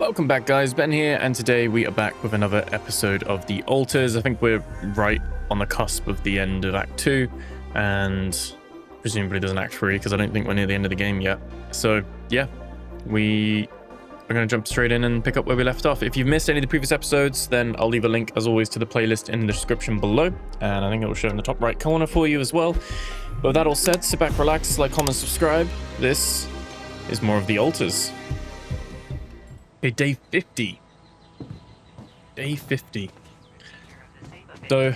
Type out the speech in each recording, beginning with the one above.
Welcome back, guys. Ben here, and today we are back with another episode of The Altars. I think we're right on the cusp of the end of Act 2, and presumably there's an Act 3, because I don't think we're near the end of the game yet. So, yeah, we are going to jump straight in and pick up where we left off. If you've missed any of the previous episodes, then I'll leave a link, as always, to the playlist in the description below, and I think it will show in the top right corner for you as well. But with that all said, sit back, relax, like, comment, subscribe. This is more of The Altars. Okay, day 50. Day 50. So,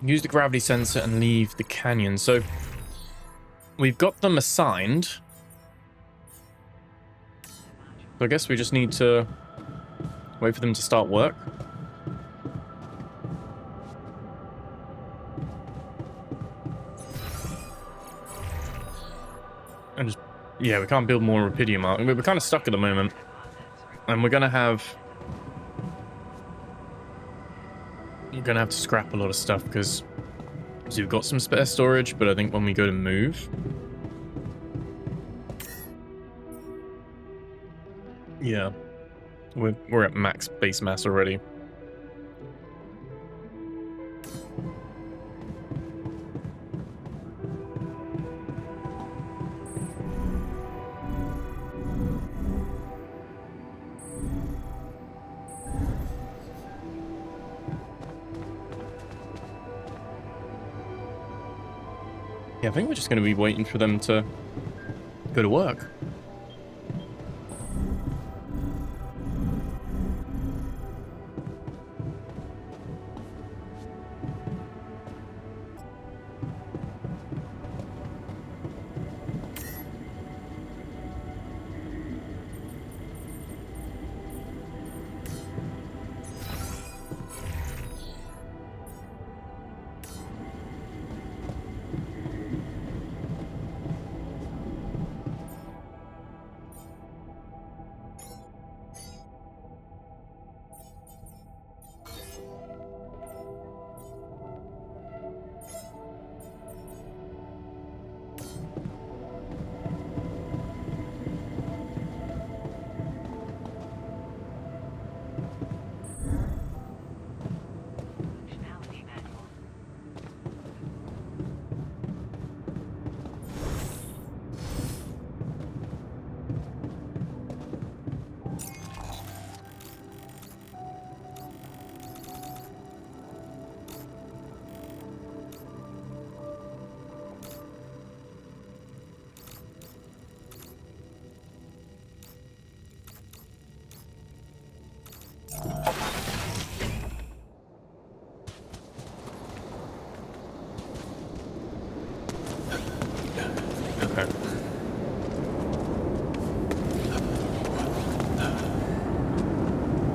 use the gravity sensor and leave the canyon. So, we've got them assigned. So I guess we just need to wait for them to start work. And just, yeah, we can't build more Rapidium art. We're kind of stuck at the moment. And we're gonna have to scrap a lot of stuff because we've got some spare storage, but I think when we go to move, yeah, we're at max base mass already. Yeah, I think we're just going to be waiting for them to go to work.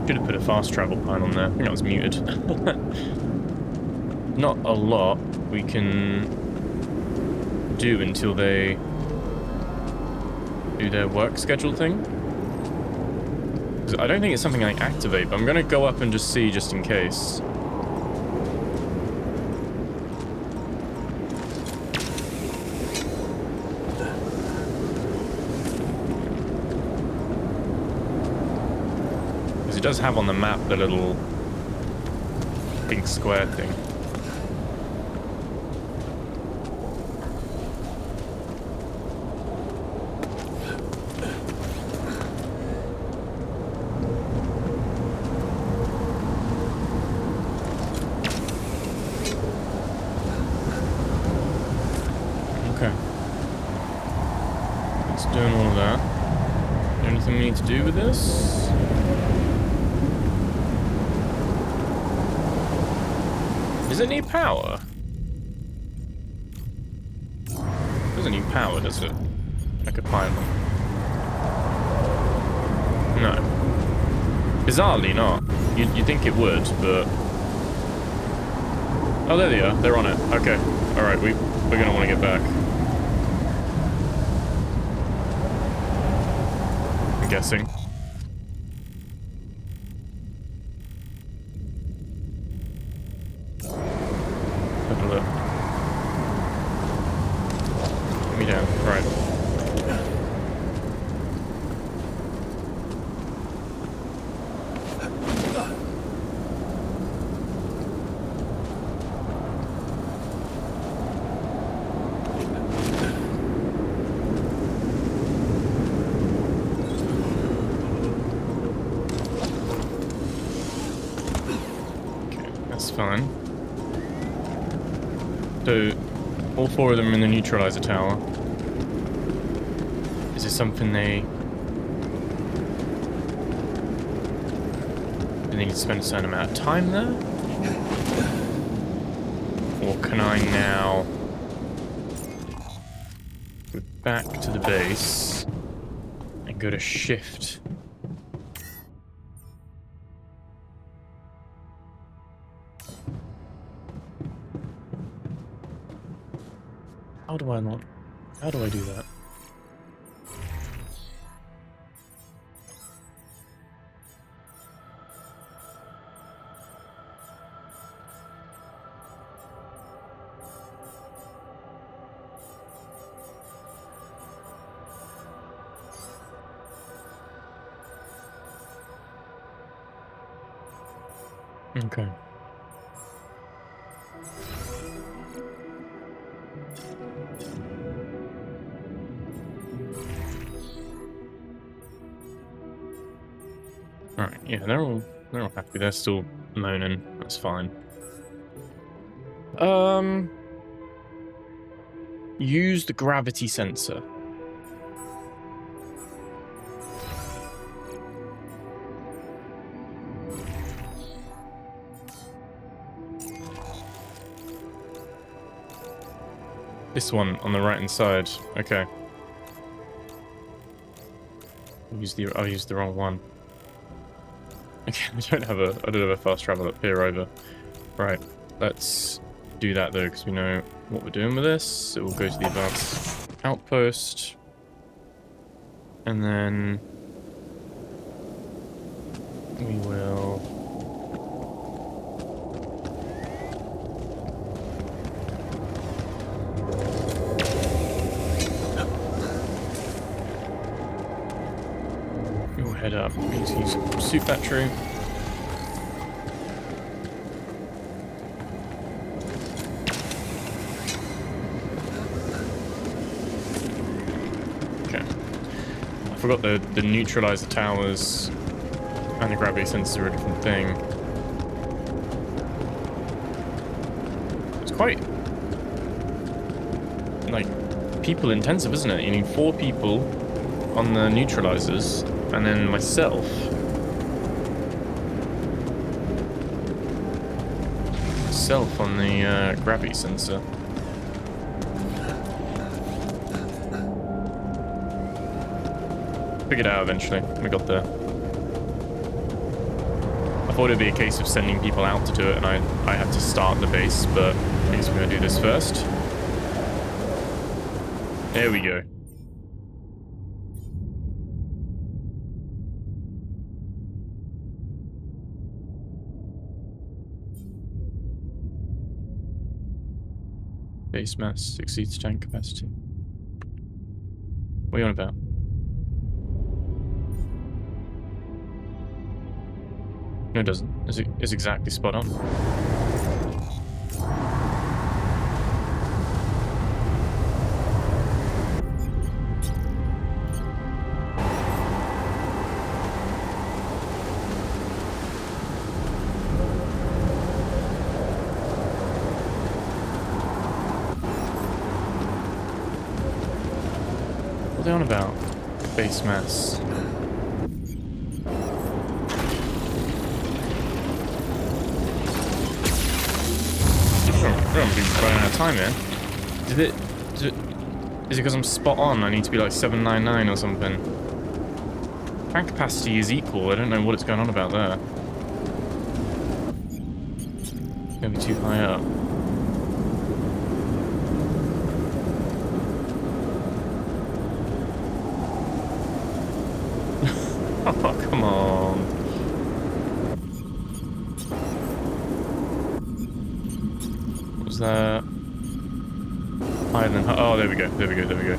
Should have put a fast travel plan on there. I think I was muted. Not a lot we can do until they do their work schedule thing. I don't think it's something I activate, but I'm going to go up and just see just in case. It does have on the map the little pink square thing. Okay. It's doing all of that. Anything we need to do with this? Does it need power? It doesn't need power, does it? Like a pilot. No. Bizarrely not. You'd think it would, but... Oh, there they are. They're on it. Okay. Alright, we're gonna want to get back. I'm guessing. Get me down. Right. fine. So, all 4 of them are in the neutralizer tower. Is this something they need to spend a certain amount of time there? Or can I now go back to the base and go to shift? How do I do that? Okay. Alright, yeah, they're all happy. They're still moaning. That's fine. Use the gravity sensor. This one on the right hand side. Okay. I used the wrong one. Okay, I don't have a fast travel up here either. Right, let's do that though, because we know what we're doing with this. So we'll go to the advanced outpost, and then we will head up. We need to use a suit battery. Okay. I forgot the neutralizer towers and the gravity sensors are a different thing. It's quite like people intensive, isn't it? You need 4 people on the neutralizers. And then myself. On the gravity sensor. Figured it out eventually. We got there. I thought it'd be a case of sending people out to do it, and I had to start the base, but I guess we're gonna do this first. There we go. Base mass exceeds tank capacity. What are you on about? No, it doesn't. It's exactly spot on. What are they on about? Base mass. We're going to be running out of time here. Is it because I'm spot on? I need to be like 799 or something. Tank capacity is equal. I don't know what it's going on about there. It's going to be too high up. Oh, come on. What was that? Higher than... Oh, there we go. There we go. There we go.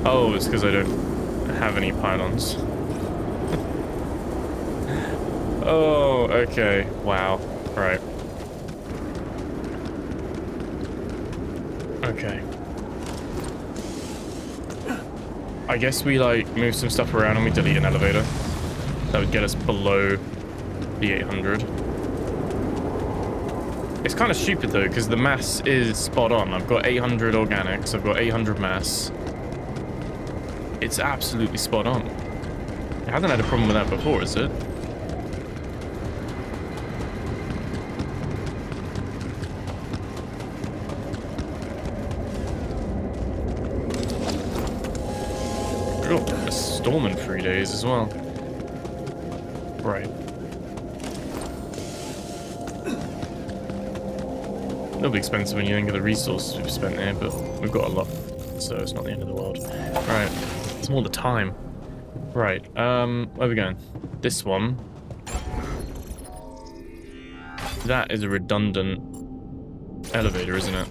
Oh, it's because I don't have any pylons. Oh, okay. Wow. Right. Okay. I guess we like move some stuff around and we delete an elevator. That would get us below the 800. It's kind of stupid though, because the mass is spot on. I've got 800 organics, I've got 800 mass. It's absolutely spot on. It hasn't had a problem with that before, is it? Oh, a storm in 3 days as well. Right. It'll be expensive when you think of the resources we've spent here, but we've got a lot, so it's not the end of the world. Right, it's more the time. Right, where are we going? This one. That is a redundant elevator, isn't it?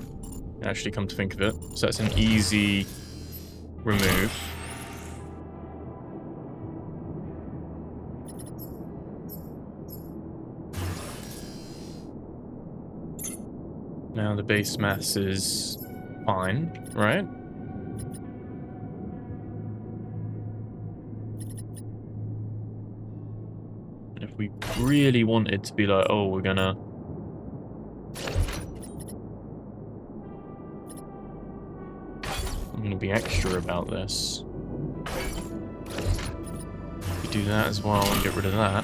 Actually, come to think of it. So that's an easy remove. Now the base mass is fine, right? If we really wanted to be like, oh, we're gonna... I'm gonna be extra about this. We do that as well and get rid of that.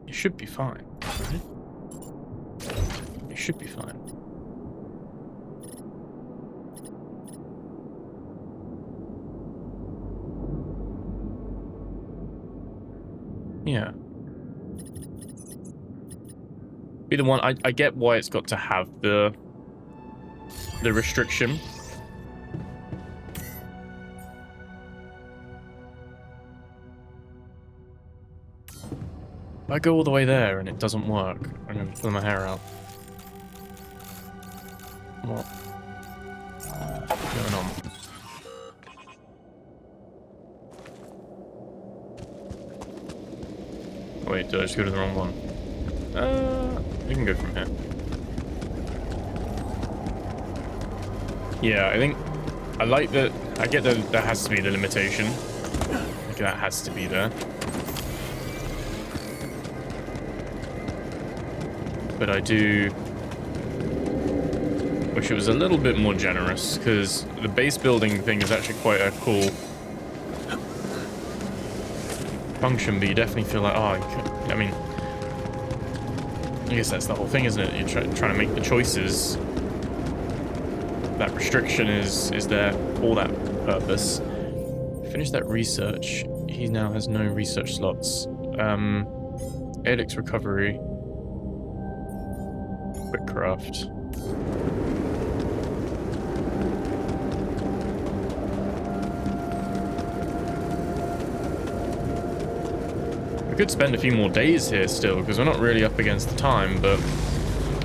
Should be fine, right? It should be fine. Yeah. Be the one. I get why it's got to have the restriction. I go all the way there and it doesn't work. I'm going to pull my hair out. What's going on? Oh wait, did I just go to the wrong one? We can go from here. Yeah, I think I like that. I get that there has to be the limitation. Like that has to be there. But I do wish it was a little bit more generous, because the base building thing is actually quite a cool function, but you definitely feel like, oh, I mean, I guess that's the whole thing, isn't it? You're trying to make the choices. That restriction is there for that purpose. Finish that research. He now has no research slots. Airlix recovery. Quick craft. We could spend a few more days here still, because we're not really up against the time, but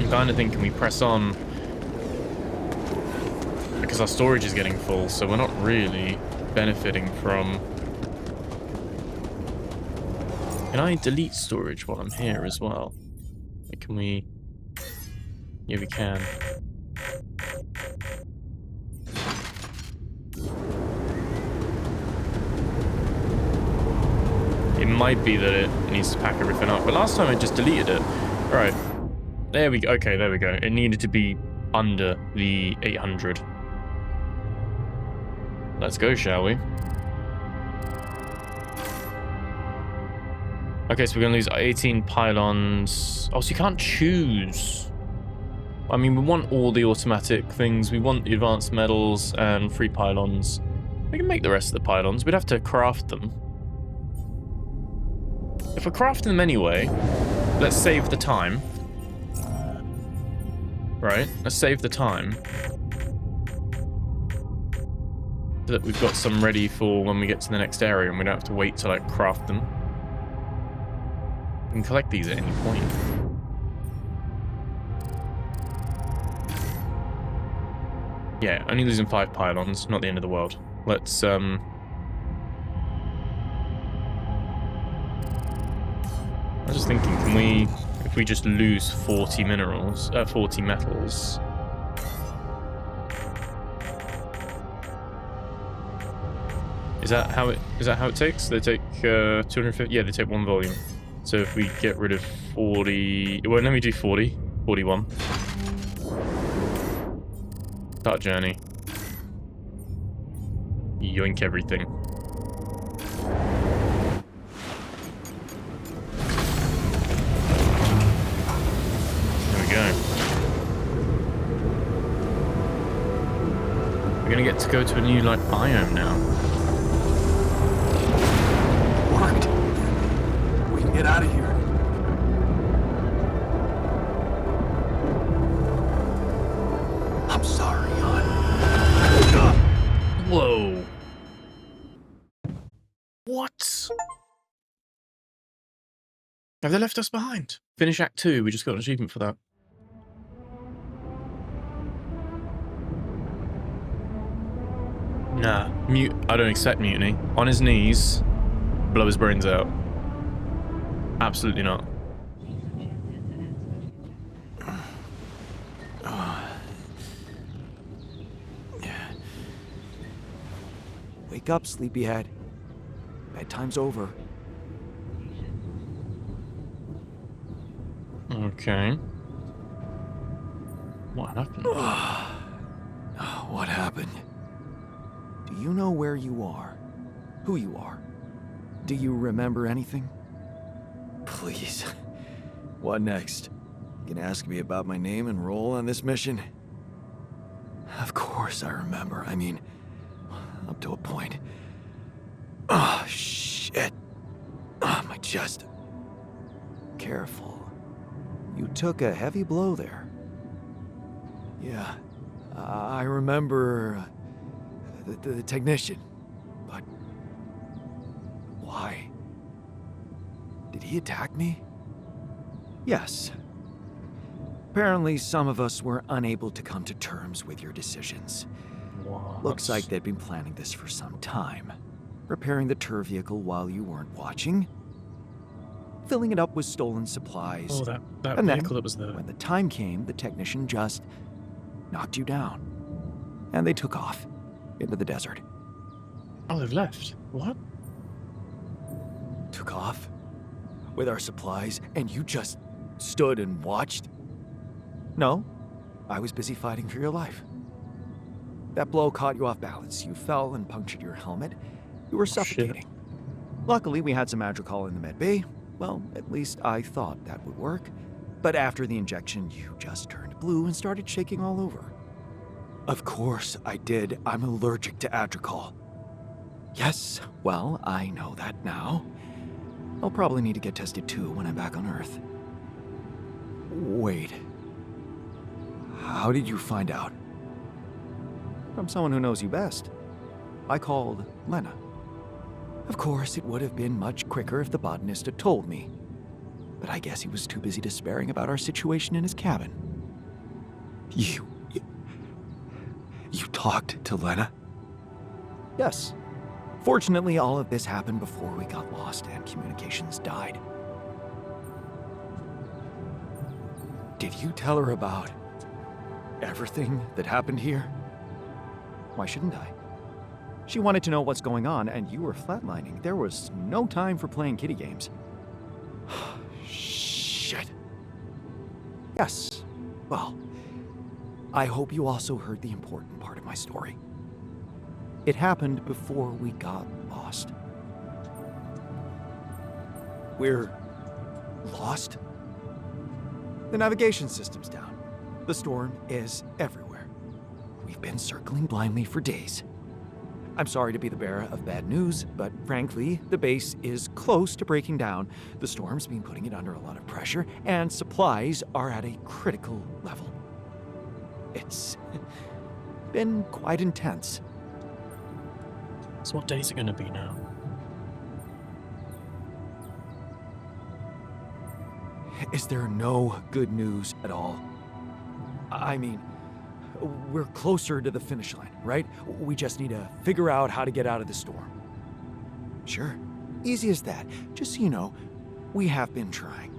I'm kind of thinking we press on because our storage is getting full, so we're not really benefiting from... Can I delete storage while I'm here as well? Can we... Yeah, we can. It might be that it needs to pack everything up, but last time I just deleted it. Right. There we go. Okay, there we go. It needed to be under the 800. Let's go, shall we? Okay, so we're going to lose 18 pylons. Oh, so you can't choose. I mean, we want all the automatic things. We want the advanced metals and free pylons. We can make the rest of the pylons. We'd have to craft them. If we're crafting them anyway, let's save the time. Right? Let's save the time. So that we've got some ready for when we get to the next area and we don't have to wait to, like, craft them. can collect these at any point. Yeah, only losing 5 pylons, not the end of the world. Let's, I was just thinking, can we, if we just lose 40 minerals, 40 metals... Is that how it takes? They take 250, yeah, they take 1 volume. So if we get rid of 40, well, let me do 40, 41. Start journey. Yoink everything. There we go. We're gonna get to go to a new, like, biome now. Worked. We can get out of here. I'm sorry, Jan. Whoa. What? Have they left us behind? Finish Act 2. We just got an achievement for that. Nah. I don't accept mutiny. On his knees. Blow his brains out. Absolutely not. Wake up, sleepyhead. Bedtime's over. Okay. What happened? What happened? Do you know where you are? Who you are? Do you remember anything? Please. What next? You gonna ask me about my name and role on this mission? Of course I remember. I mean, up to a point. Oh, shit. Oh, my chest. Careful. You took a heavy blow there. Yeah, I remember the technician, but why? Did he attack me? Yes. Apparently, some of us were unable to come to terms with your decisions. What? Looks like they'd been planning this for some time. Repairing the tur vehicle while you weren't watching. Filling it up with stolen supplies. Oh, that and vehicle then, that was there. when the time came, the technician just knocked you down. And they took off into the desert. Oh, they've left. What? Took off with our supplies, and you just stood and watched? No, I was busy fighting for your life. That blow caught you off balance. You fell and punctured your helmet. You were suffocating. Luckily, we had some Madrigal in the med bay. Well, at least I thought that would work. But after the injection, you just turned blue and started shaking all over. Of course I did. I'm allergic to Adrical. Yes, well, I know that now. I'll probably need to get tested too when I'm back on Earth. Wait. How did you find out? From someone who knows you best. I called Lena. Of course, it would have been much quicker if the botanist had told me. But I guess he was too busy despairing about our situation in his cabin. You talked to Lena? Yes. Fortunately, all of this happened before we got lost and communications died. Did you tell her about everything that happened here? Why shouldn't I? She wanted to know what's going on, and you were flatlining. There was no time for playing kiddie games. Shit. Yes. Well, I hope you also heard the important part of my story. It happened before we got lost. We're lost? The navigation system's down. The storm is everywhere. We've been circling blindly for days. I'm sorry to be the bearer of bad news, but frankly, the base is close to breaking down. The storm's been putting it under a lot of pressure, and supplies are at a critical level. It's been quite intense. So what day is it going to be now? Is there no good news at all? I mean, we're closer to the finish line, right? We just need to figure out how to get out of the storm. Sure, easy as that. Just so you know, we have been trying.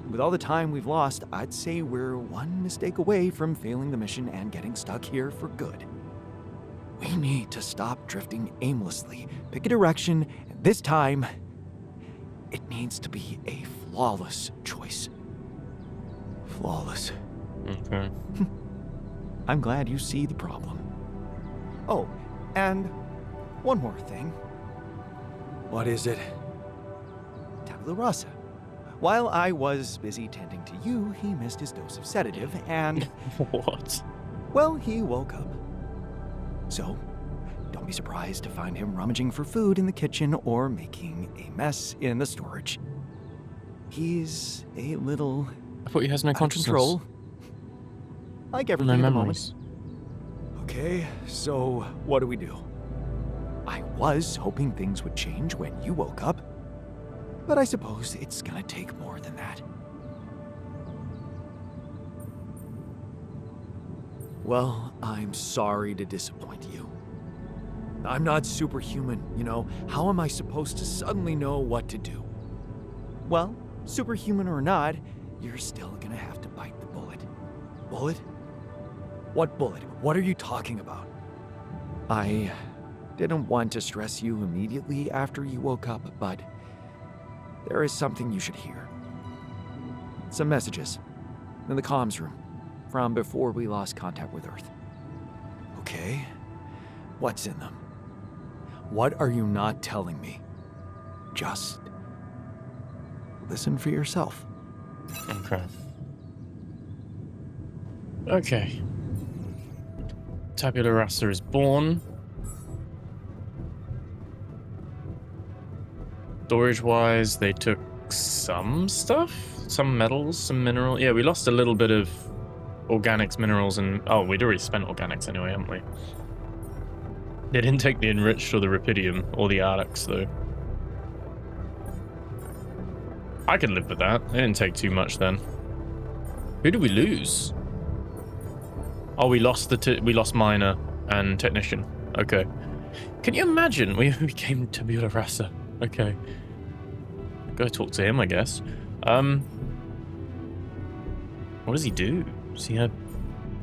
With all the time we've lost, I'd say we're one mistake away from failing the mission and getting stuck here for good. We need to stop drifting aimlessly, pick a direction, and this time, it needs to be a flawless choice. Flawless. Okay. I'm glad you see the problem. Oh, and one more thing. What is it? Tabula rasa. While I was busy tending to you, he missed his dose of sedative and... What? Well, he woke up. So, don't be surprised to find him rummaging for food in the kitchen or making a mess in the storage. He's a little... I thought he has no consciousness. Control. Like everything No at the memories. moment. Okay, so what do we do? I was hoping things would change when you woke up, but I suppose it's gonna take more than that. Well, I'm sorry to disappoint you. I'm not superhuman, you know. How am I supposed to suddenly know what to do? Well, superhuman or not, you're still gonna have to bite the bullet. Bullet? What bullet? What are you talking about? I didn't want to stress you immediately after you woke up, but there is something you should hear. Some messages in the comms room from before we lost contact with Earth. Okay, what's in them? What are you not telling me? Just listen for yourself. Okay. Okay. Tabula rasa is born. Storage-wise, they took some stuff? Some metals, some mineral. Yeah, we lost a little bit of organics, minerals, and... Oh, we'd already spent organics anyway, haven't we? They didn't take the enriched or the rupidium or the arcs, though. I could live with that. They didn't take too much then. Who did we lose? Oh, we lost we lost miner and technician. Okay. Can you imagine? We became tabula rasa. Okay. Go talk to him, I guess. What does he do? Does he have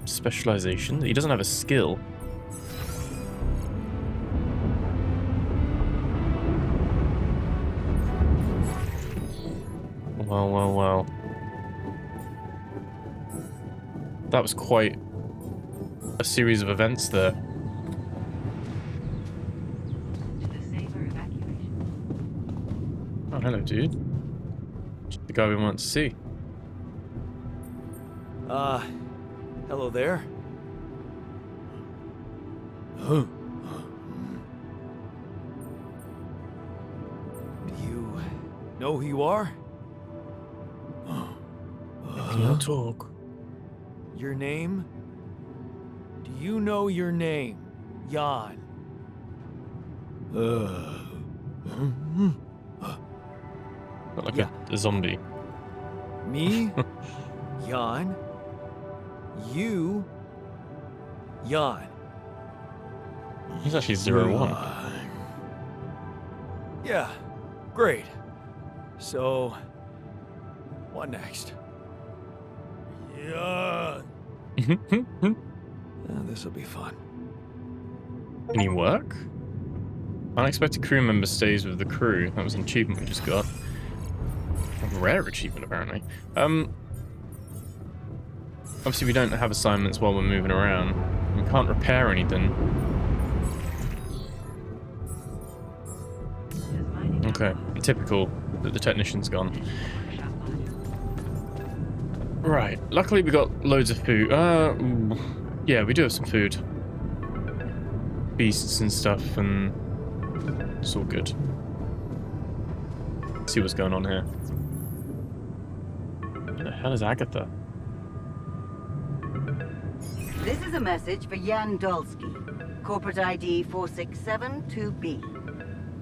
specialization? He doesn't have a skill. Well. That was quite a series of events there. Oh, hello, dude. The guy we want to see. Hello there. Do you know who you are? Cannot talk. Your name? Do you know your name, Jan? Not like a zombie. Me? Jan? You? Jan. He's actually 0-1. Yeah, great. So, what next? Yeah. This'll be fun. Any work? Unexpected crew member stays with the crew. That was an achievement we just got. A rare achievement, apparently. Obviously, we don't have assignments while we're moving around. We can't repair anything. Okay, typical that the technician's gone. Right, luckily we got loads of food. Yeah, we do have some food. Beasts and stuff, and it's all good. Let's see what's going on here. Where the hell is Agatha? This is a message for Jan Dolski, corporate ID 4672B.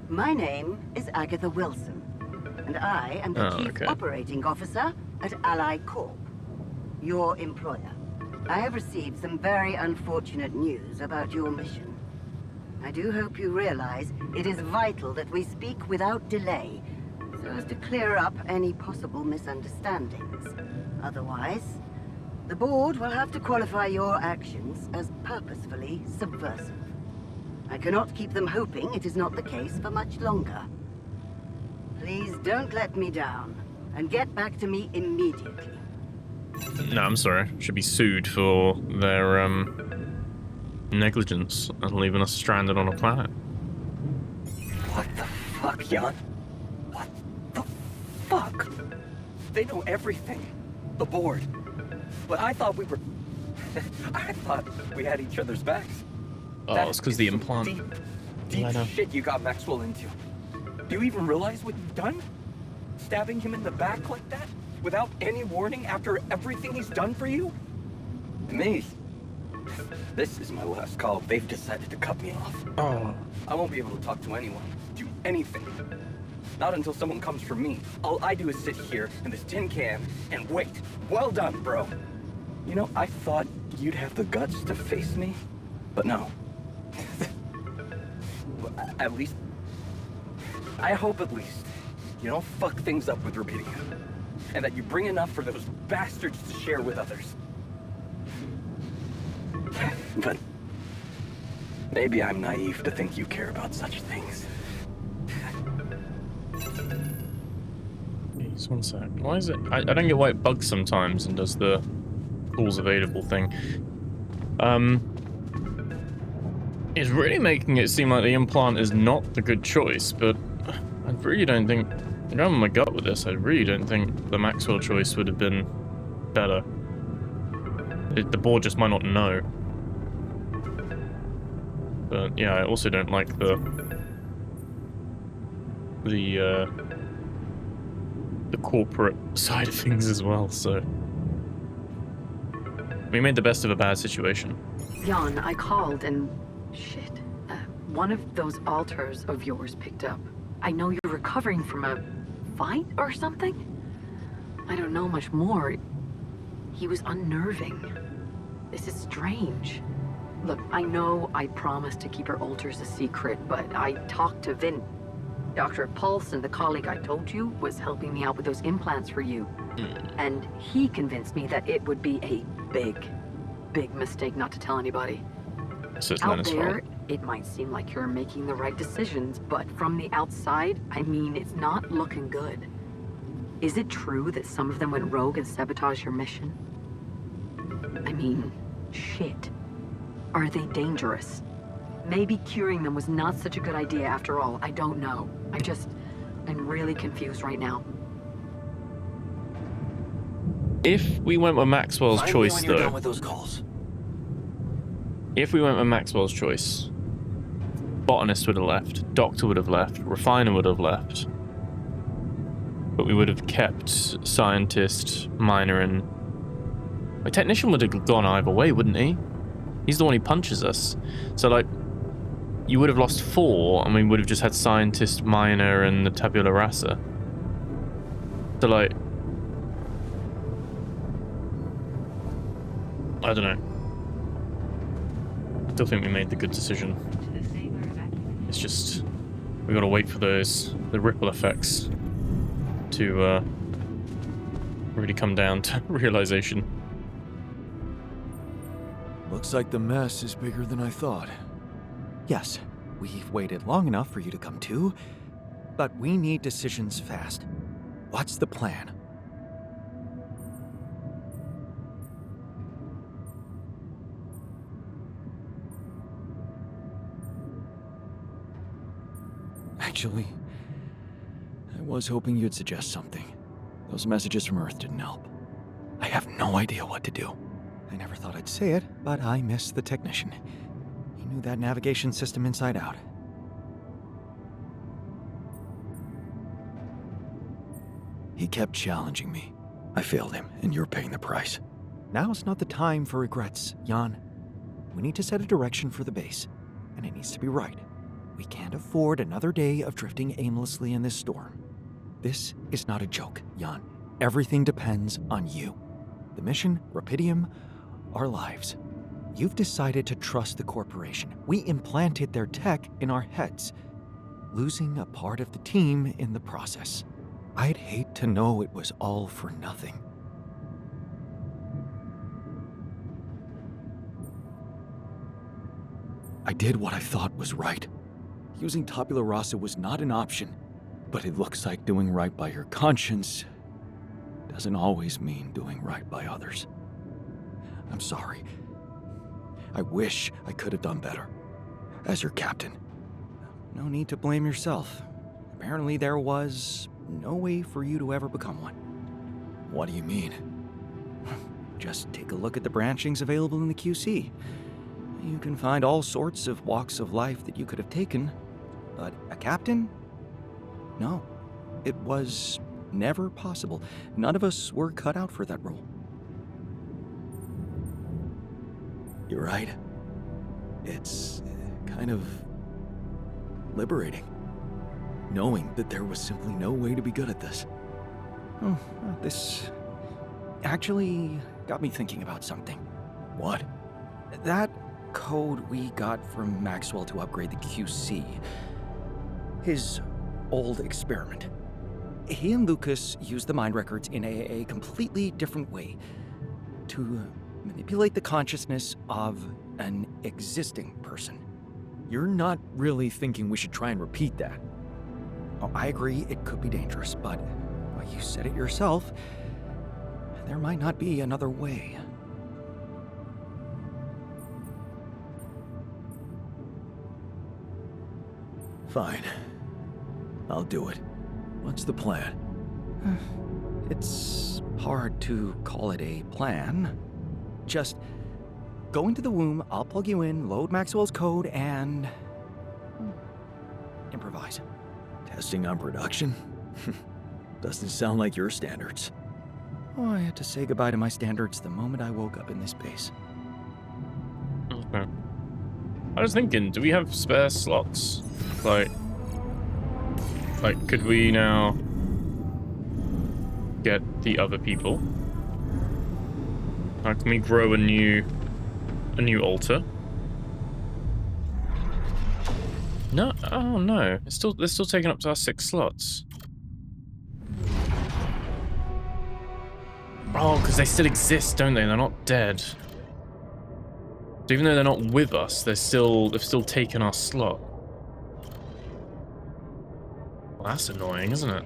My name is Agatha Wilson. and I am the Chief okay. Operating Officer at Ally Corp, your employer. I have received some very unfortunate news about your mission. I do hope you realize it is vital that we speak without delay, so as to clear up any possible misunderstandings. Otherwise, the board will have to qualify your actions as purposefully subversive. I cannot keep them hoping it is not the case for much longer. Please don't let me down, and get back to me immediately. No, I'm sorry. Should be sued for their negligence and leaving us stranded on a planet. What the fuck, Jan? What the fuck? They know everything. The board. But I thought we were... I thought we had each other's backs. Oh, it's because the some implant. Deep I know. shit you got Maxwell into. Do you even realize what you've done? Stabbing him in the back like that? Without any warning after everything he's done for you? Me? This is my last call. They've decided to cut me off. Oh. I won't be able to talk to anyone, do anything. Not until someone comes for me. All I do is sit here in this tin can and wait. Well done, bro. You know, I thought you'd have the guts to face me, but no. At least, I hope at least, you don't fuck things up with Rubidia. And that you bring enough for those bastards to share with others. But maybe I'm naive to think you care about such things. Just one sec. Why is it? I don't get why it bugs sometimes and does the calls available thing. It's really making it seem like the implant is not the good choice, but I really don't think. I'm going on my gut with this. I really don't think the Maxwell choice would have been better. The board just might not know. But yeah, I also don't like the corporate side of things as well. So we made the best of a bad situation. Jan, I called and... shit. One of those altars of yours picked up. I know you're recovering from a fight or something? I don't know much more. He was unnerving. This is strange. Look, I know I promised to keep her altars a secret, but I talked to Vin. Dr. Paulson, the colleague I told you, was helping me out with those implants for you. And he convinced me that it would be a big mistake not to tell anybody. So it's Out Leonard's there, fault. it might seem like you're making the right decisions, but from the outside, I mean, it's not looking good. Is it true that some of them went rogue and sabotaged your mission? I mean, shit. Are they dangerous? Maybe curing them was not such a good idea after all. I don't know. I'm really confused right now. If we went with Maxwell's Find me choice, when you're though. done with those calls. If we went with Maxwell's choice, Botanist would have left, Doctor would have left, Refiner would have left. But we would have kept Scientist, Miner, and... A Technician would have gone either way, wouldn't he? He's the one who punches us. So, like, you would have lost 4, and we would have just had Scientist, Miner, and the Tabula Rasa. So, like... I don't know. I still think we made the good decision. It's just we gotta wait for the ripple effects to really come down to realization. Looks like the mess is bigger than I thought. Yes, we've waited long enough for you to come to, but we need decisions fast. What's the plan? Actually, I was hoping you'd suggest something. Those messages from Earth didn't help. I have no idea what to do. I never thought I'd say it, but I miss the technician. He knew that navigation system inside out. He kept challenging me. I failed him, and you're paying the price. Now's not the time for regrets, Jan. We need to set a direction for the base, and it needs to be right. We can't afford another day of drifting aimlessly in this storm. This is not a joke, Jan. Everything depends on you. The mission, Rapidium, our lives. You've decided to trust the corporation. We implanted their tech in our heads, losing a part of the team in the process. I'd hate to know it was all for nothing. I did what I thought was right. Using tabula rasa was not an option, but it looks like doing right by your conscience doesn't always mean doing right by others. I'm sorry. I wish I could have done better. As your captain, no need to blame yourself. Apparently there was no way for you to ever become one. What do you mean? Just take a look at the branchings available in the QC. You can find all sorts of walks of life that you could have taken, but a captain? No, it was never possible. None of us were cut out for that role. You're right. It's kind of liberating, knowing that there was simply no way to be good at this. Oh, this actually got me thinking about something. What? That code we got from Maxwell to upgrade the QC. His old experiment. He and Lucas used the mind records in a completely different way to manipulate the consciousness of an existing person. You're not really thinking we should try and repeat that? Oh, I agree it could be dangerous, but well, you said it yourself. There might not be another way. Fine. I'll do it. What's the plan? It's hard to call it a plan. Just go into the womb, I'll plug you in, load Maxwell's code, and improvise. Testing on production? Doesn't sound like your standards. Oh, I had to say goodbye to my standards the moment I woke up in this base. Okay. I was thinking, do we have spare slots? Like, could we now get the other people? Can we grow a new altar? No, oh no, they're still taking up to our 6 slots. Oh, because they still exist, don't they? They're not dead. So even though they're not with us, they've still taken our slot. Well, that's annoying, isn't it?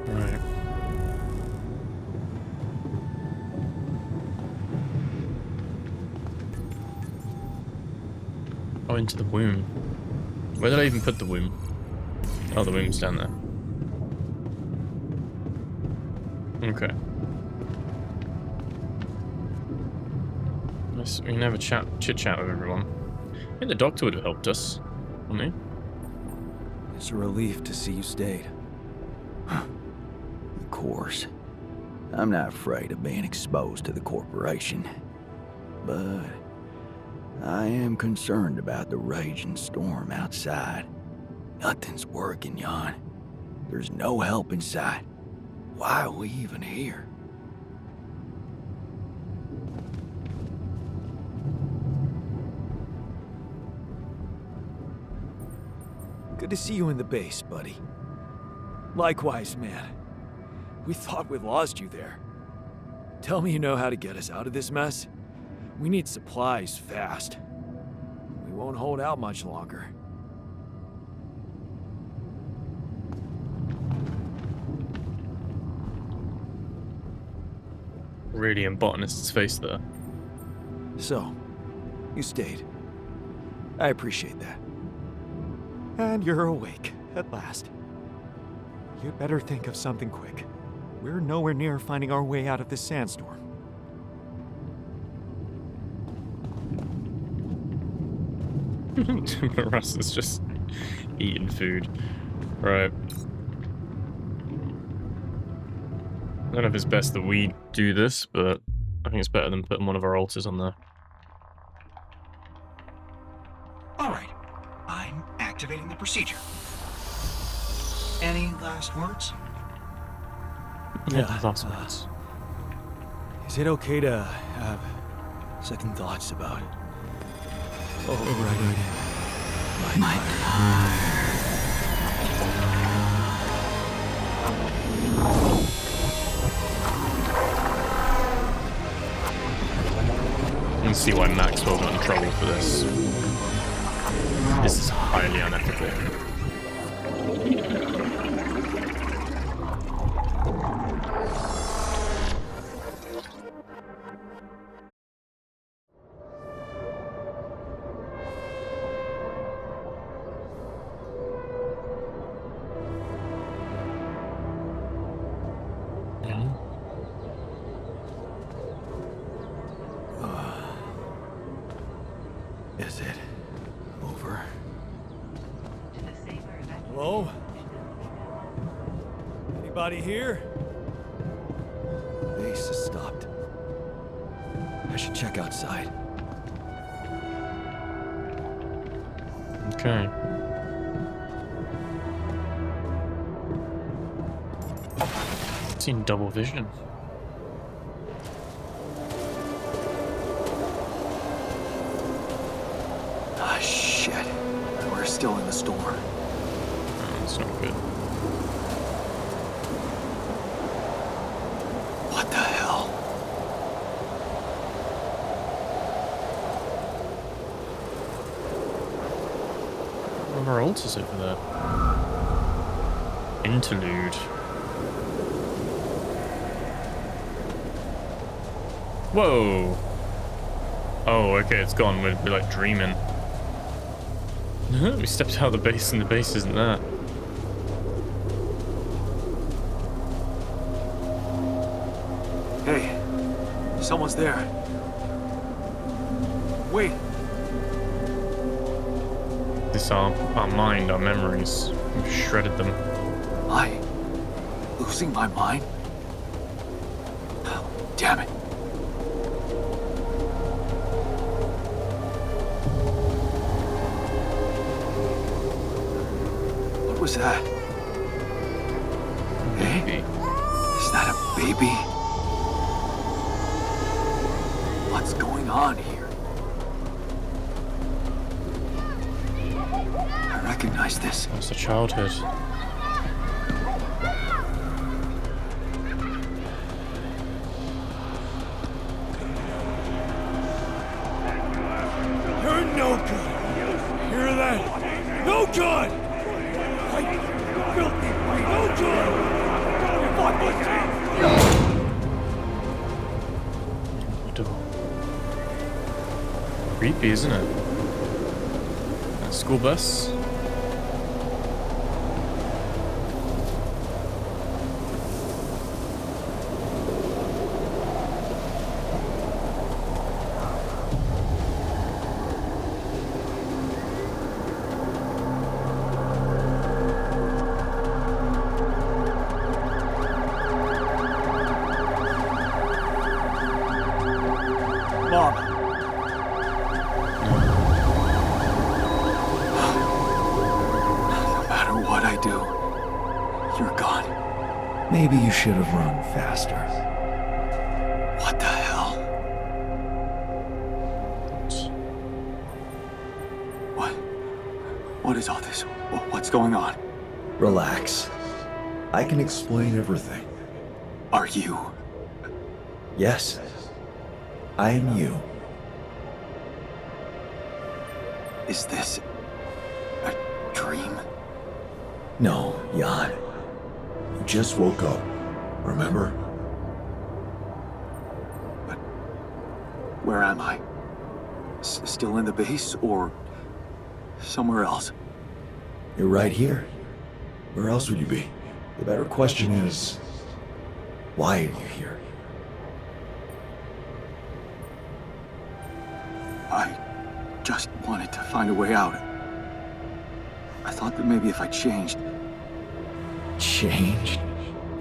Right. Oh, into the womb. Where did I even put the womb? Oh, the womb's down there. Okay. Nice. We can have a chit chat with everyone. I think the doctor would have helped us, wouldn't he? It's a relief to see you stayed. Of course. I'm not afraid of being exposed to the corporation. But I am concerned about the raging storm outside. Nothing's working, Jan. There's no help in sight. Why are we even here? Good to see you in the base, buddy. Likewise, man. We thought we'd lost you there. Tell me you know how to get us out of this mess. We need supplies fast. We won't hold out much longer. Radiant botanist's face there. So, you stayed. I appreciate that. And you're awake, at last. You'd better think of something quick. We're nowhere near finding our way out of this sandstorm. Russ is just eating food. Right. don't know if it's best that we do this, but I think it's better than putting one of our altars on there. All right, I'm activating the procedure. Any last words? Yeah, last words. Is it okay to have second thoughts about overriding my You can see why Maxwell got in trouble for this. This is highly unethical. Is it over? Hello? Anybody here? Base has stopped. I should check outside. Okay. Seen double vision. Ah, shit. We're still in the storm. Oh, that's not good. What the hell? One of our altars over there. Interlude. Whoa! Oh, okay, it's gone. We're like dreaming. We stepped out of the base and the base isn't there. Hey, someone's there. Wait. This our mind, our memories. We've shredded them. Am I losing my mind? Oh, damn it. What was that? Hey? Maybe. Is that a baby? What's going on here? I recognize this. That's a childhood. You're no good. Hear that? No good! Filthy, no good! Creepy, isn't it? That school bus. Mom. No matter what I do, you're gone. Maybe you should have run faster. What the hell? What is all this? What's going on? Relax. I can explain everything. Are you? Yes, I am you. Is this a dream? No, Jan. You just woke up, remember? But where am I? Still in the base or somewhere else? You're right here. Where else would you be? The better question is, why are you here? I just wanted to find a way out. I thought that maybe if I changed... Changed?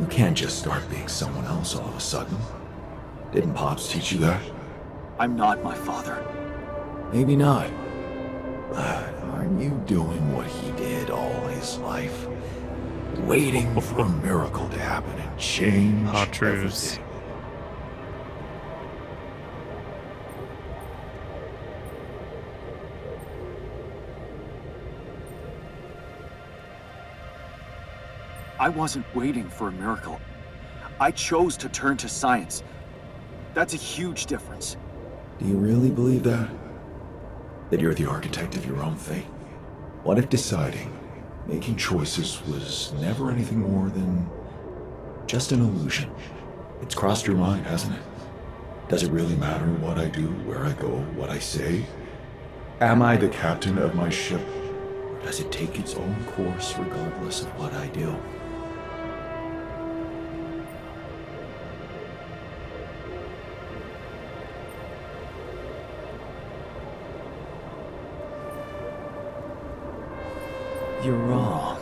You can't just start being someone else all of a sudden. Didn't Pops teach you that? I'm not my father. Maybe not. But aren't you doing what he did all his life? Waiting for a miracle to happen and change Hard truths. everything. I wasn't waiting for a miracle. I chose to turn to science. That's a huge difference. Do you really believe that? That you're the architect of your own fate? What if deciding, making choices was never anything more than just an illusion? It's crossed your mind, hasn't it? Does it really matter what I do, where I go, what I say? Am I the captain of my ship? Or does it take its own course regardless of what I do? You're wrong.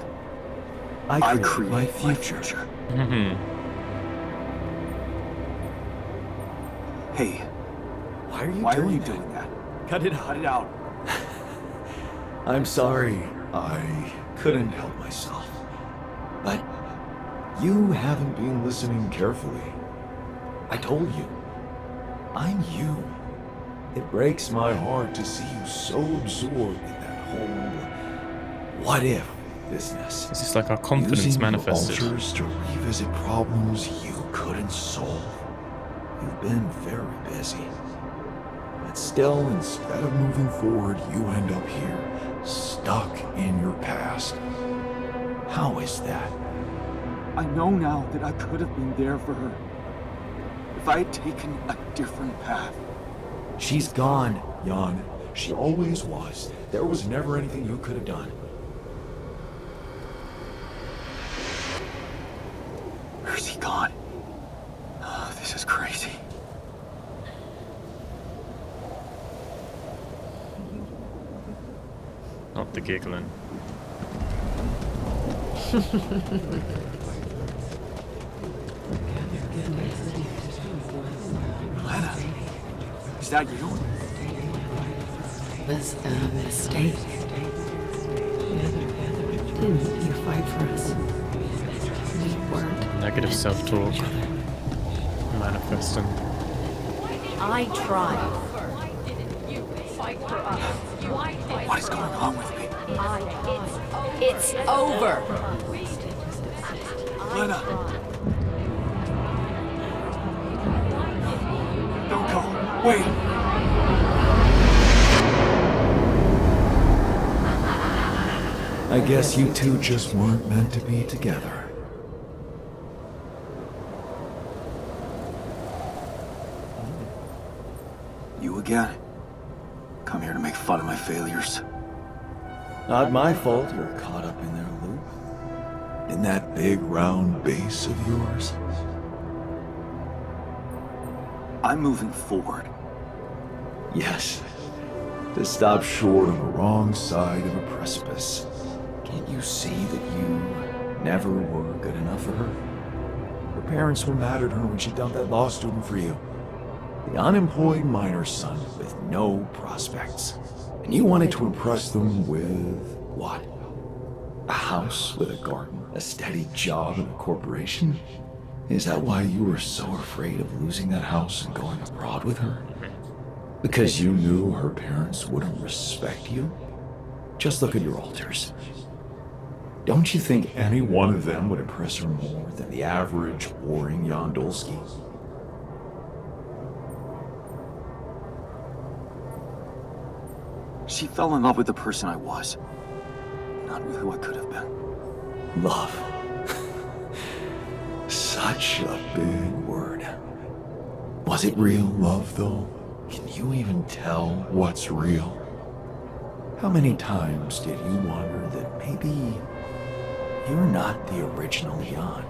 I create my future. Hey, Why are you why are doing you that? doing that? Cut it out. Cut it out. I'm sorry. I couldn't help myself. But you haven't been listening carefully. I told you. I'm you. It breaks my heart to see you so absorbed in that whole what if business. This is like our confidence Using manifested. your altars to revisit problems you couldn't solve. You've been very busy. But still, instead of moving forward, you end up here, stuck in your past. How is that? I know now that I could have been there for her. If I had taken a different path. She's gone, Jan. She always was. There was never anything you could have done. Where's he gone? Oh, this is crazy. Not the giggling. Lena, is that you? Was a mistake. Didn't you fight for us? We weren't. Negative self-talk. Manifesting. I tried. What is going on with me? It's over. Lena! Don't go. Wait! I guess you two just weren't meant to be together. You again? Come here to make fun of my failures. Not my fault you're caught up in their loop. In that big round base of yours. I'm moving forward. Yes. To stop short on the wrong side of a precipice. Can't you see that you never were good enough for her? Her parents were mad at her when she dumped that law student for you. The unemployed miner's son with no prospects. And you wanted to impress them with what? A house with a garden, a steady job in a corporation? Is that why you were so afraid of losing that house and going abroad with her? Because you knew her parents wouldn't respect you? Just look at your altars. Don't you think any one of them would impress her more than the average warring Jan Dolski? She fell in love with the person I was, not with who I could have been. Love. Such a big word. Was it real love, though? Can you even tell what's real? How many times did you wonder that maybe you're not the original Jan?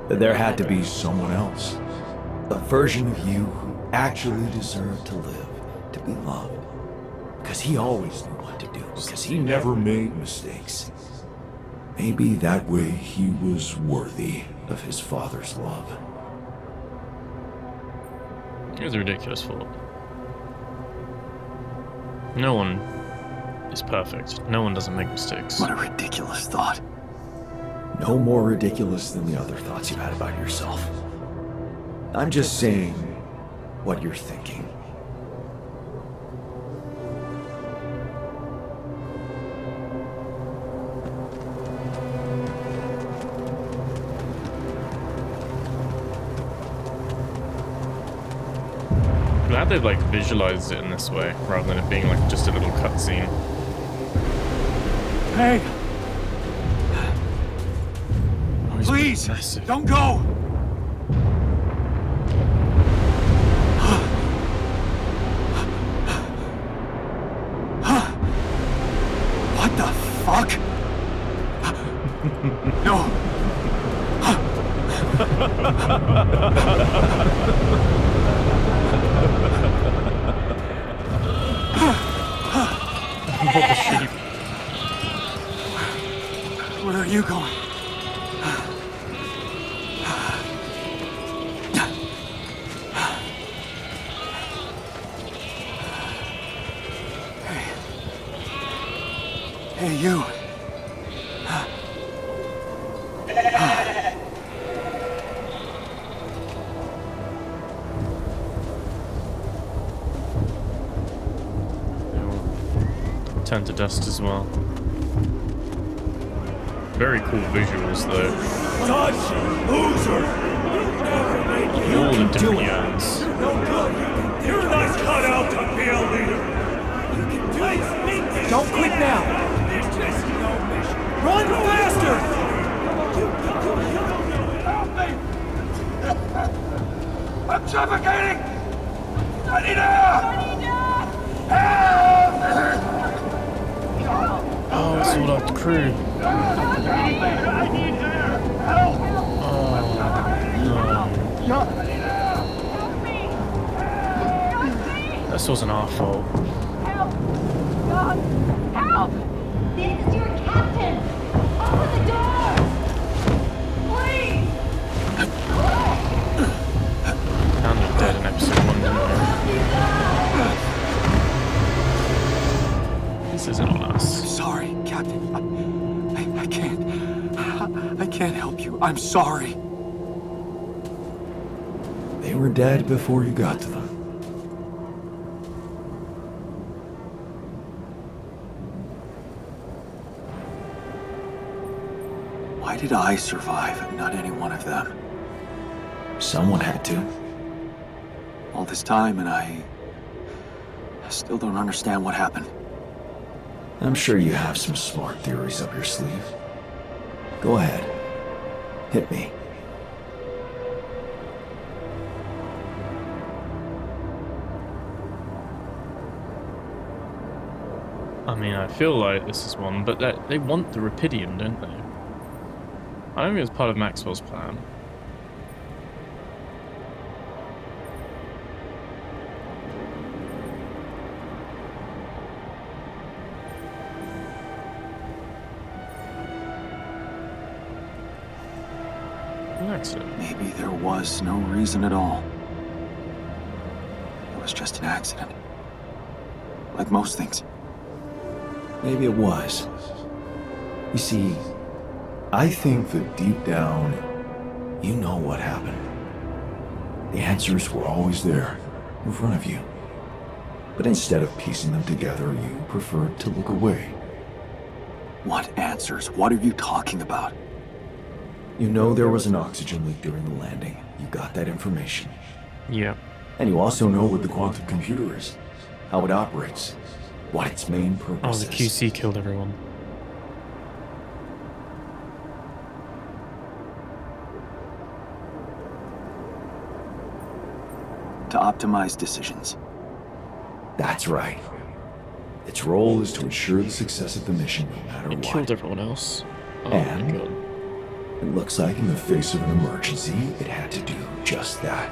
That there had to be someone else, a version of you who actually deserved to live, to be loved. Because he always knew what to do, because he never made mistakes. Maybe that way he was worthy of his father's love. It was a ridiculous thought. No one is perfect. No one doesn't make mistakes. What a ridiculous thought. No more ridiculous than the other thoughts you've had about yourself. I'm just saying what you're thinking. Glad they've like visualized it in this way rather than it being like just a little cutscene. Hey, Oh, he's please, massive. don't go! What the fuck? No. What the sheep? Where are you going? Hey, you. Turn to dust as well. Very cool visuals though. Loser! All the different Jans. You're not cut out to be a leader! Don't quit now! Run faster! I'm suffocating! I need help! Oh, it's all like the crew. I need help! This wasn't our fault. Help! God! Help! This is your captain! Open the door! Please! Found them dead in episode 1, didn't we? This isn't on us. Sorry, Captain. I can't help you. I'm sorry. They were dead before you got to them. Why did I survive and not any one of them? Someone had to. All this time and I still don't understand what happened. I'm sure you have some smart theories up your sleeve. Go ahead. Hit me. I mean, I feel like this is one, but they want the Rapidium, don't they? I don't think it's part of Maxwell's plan. An accident. Maybe there was no reason at all. It was just an accident. Like most things. Maybe it was. You see, I think that deep down, you know what happened. The answers were always there, in front of you. But instead of piecing them together, you preferred to look away. What answers? What are you talking about? You know there was an oxygen leak during the landing. You got that information. Yeah. And you also know what the quantum computer is, how it operates, what its main Oh, purpose the is. QC killed everyone. To optimize decisions. That's right. Its role is to ensure the success of the mission no matter It what. killed everyone else. Oh And? my god. It looks like in the face of an emergency, it had to do just that.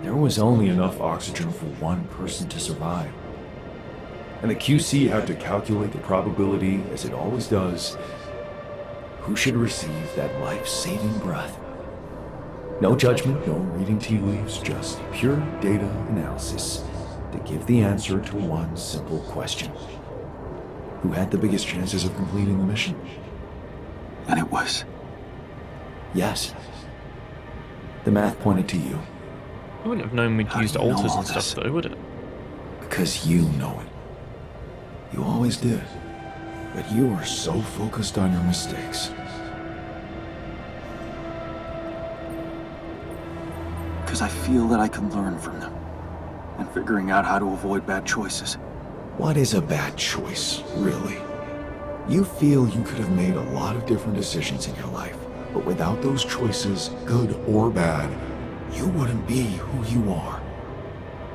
There was only enough oxygen for one person to survive. And the QC had to calculate the probability, as it always does, who should receive that life-saving breath. No judgment, no reading tea leaves, just pure data analysis to give the answer to one simple question. Who had the biggest chances of completing the mission? And it was. Yes. The math pointed to you. I wouldn't have known we'd How do used you know alters all and stuff, this? though, would it? Because you know it. You always did. But you are so focused on your mistakes. Because I feel that I can learn from them. And figuring out how to avoid bad choices. What is a bad choice, really? You feel you could have made a lot of different decisions in your life, but without those choices, good or bad, you wouldn't be who you are.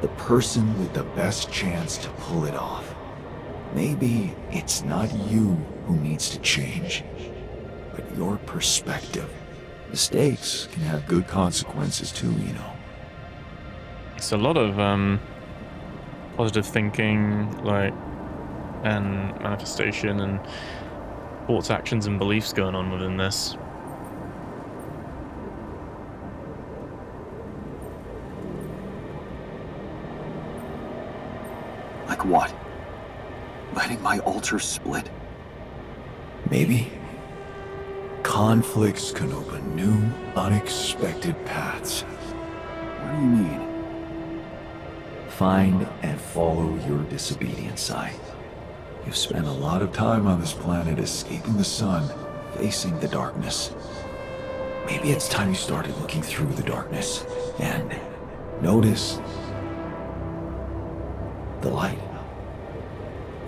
The person with the best chance to pull it off. Maybe it's not you who needs to change, but your perspective. Mistakes can have good consequences too, you know. It's a lot of positive thinking, like, and manifestation and thoughts, actions, and beliefs going on within this. Like what? Letting my altar split? Maybe. Conflicts can open new, unexpected paths. What do you mean? Find and follow your disobedience side. You've spent a lot of time on this planet escaping the sun, facing the darkness. Maybe it's time you started looking through the darkness and notice the light.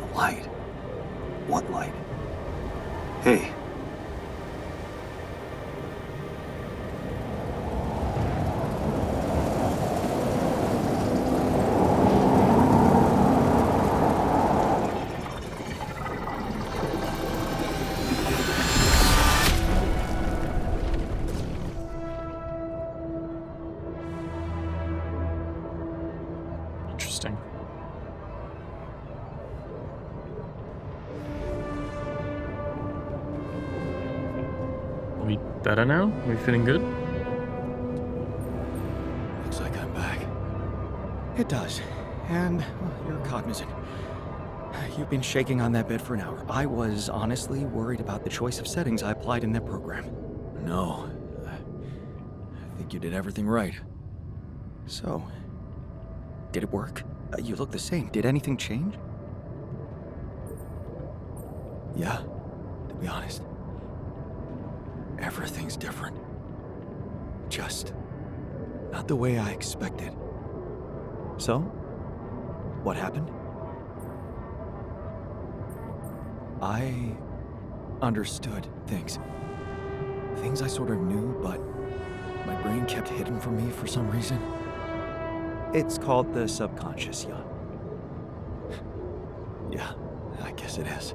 The light? What light? Hey. Interesting. Are we better now? Are we feeling good? Looks like I'm back. It does. And well, you're cognizant. You've been shaking on that bed for an hour. I was honestly worried about the choice of settings I applied in that program. No. I think you did everything right. So, did it work? You look the same. Did anything change? Yeah, to be honest. Everything's different. Just not the way I expected. So, what happened? I understood things. Things I sort of knew, but my brain kept hidden from me for some reason. It's called the subconscious, Jan. Yeah, I guess it is.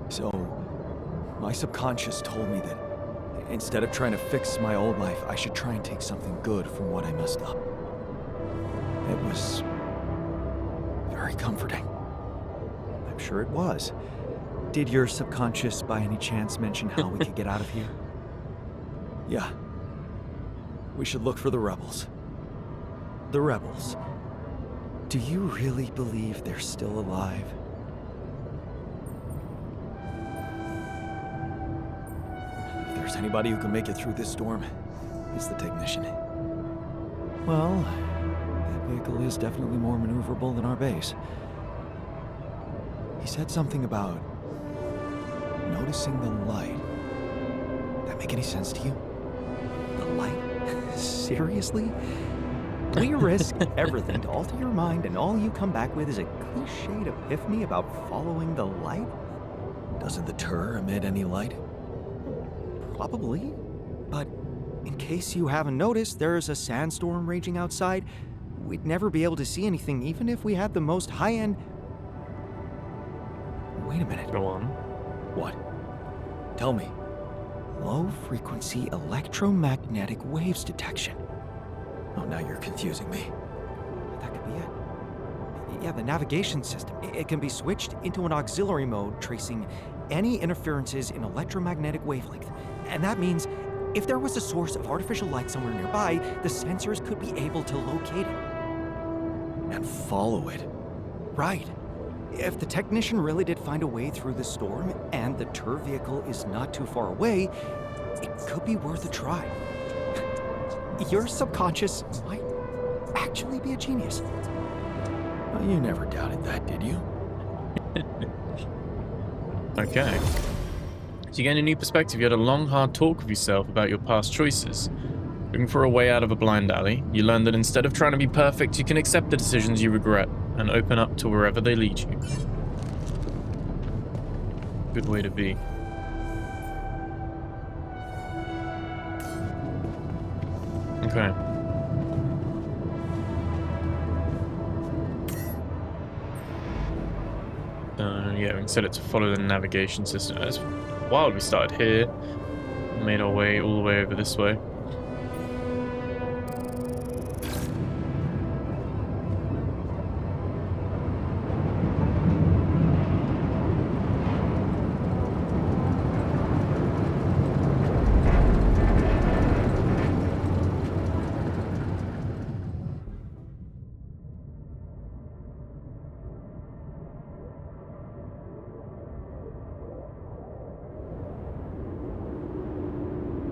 So, my subconscious told me that instead of trying to fix my old life, I should try and take something good from what I messed up. It was very comforting. I'm sure it was. Did your subconscious by any chance mention how we could get out of here? Yeah. We should look for the rebels. The rebels. Do you really believe they're still alive? If there's anybody who can make it through this storm, it's the technician. Well, that vehicle is definitely more maneuverable than our base. He said something about noticing the light. That make any sense to you? The light? Seriously? We risk everything to alter your mind, and all you come back with is a cliched epiphany about following the light? Doesn't the tur emit any light? Probably. But in case you haven't noticed, there's a sandstorm raging outside. We'd never be able to see anything, even if we had the most high-end... Wait a minute. Go on. What? Tell me. Low-frequency electromagnetic waves detection. Oh, now you're confusing me. That could be it. Yeah, the navigation system. It can be switched into an auxiliary mode, tracing any interferences in electromagnetic wavelength. And that means if there was a source of artificial light somewhere nearby, the sensors could be able to locate it. And follow it. Right. If the technician really did find a way through the storm, and the tur vehicle is not too far away, it could be worth a try. Your subconscious might actually be a genius. Well, you never doubted that, did you? Okay. So you gain a new perspective. You had a long, hard talk with yourself about your past choices. Looking for a way out of a blind alley, you learn that instead of trying to be perfect, you can accept the decisions you regret and open up to wherever they lead you. Good way to be. Okay. Yeah, we can set it to follow the navigation system. It's wild, we started here, made our way all the way over this way.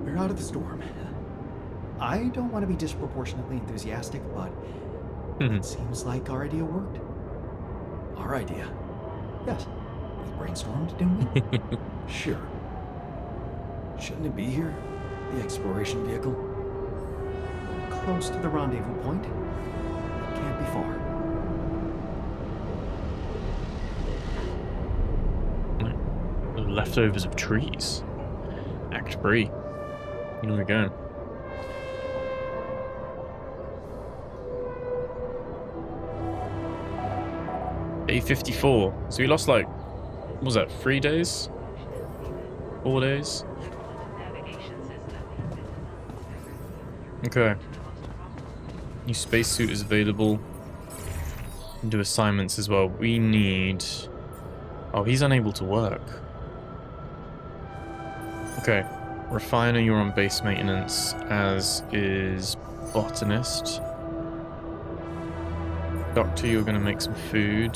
We're out of the storm. I don't want to be disproportionately enthusiastic, but it seems like our idea worked. Our idea. Yes. We brainstormed, didn't we? Sure. Shouldn't it be here? The exploration vehicle? Close to the rendezvous point. It can't be far. The leftovers of trees. Act 3. Here we go. Day 54. So we lost like, what was that, 3 days? 4 days? Okay. New spacesuit is available. And do assignments as well. We need... Oh, he's unable to work. Okay. Refiner, you're on base maintenance, as is Botanist. Doctor, you're going to make some food.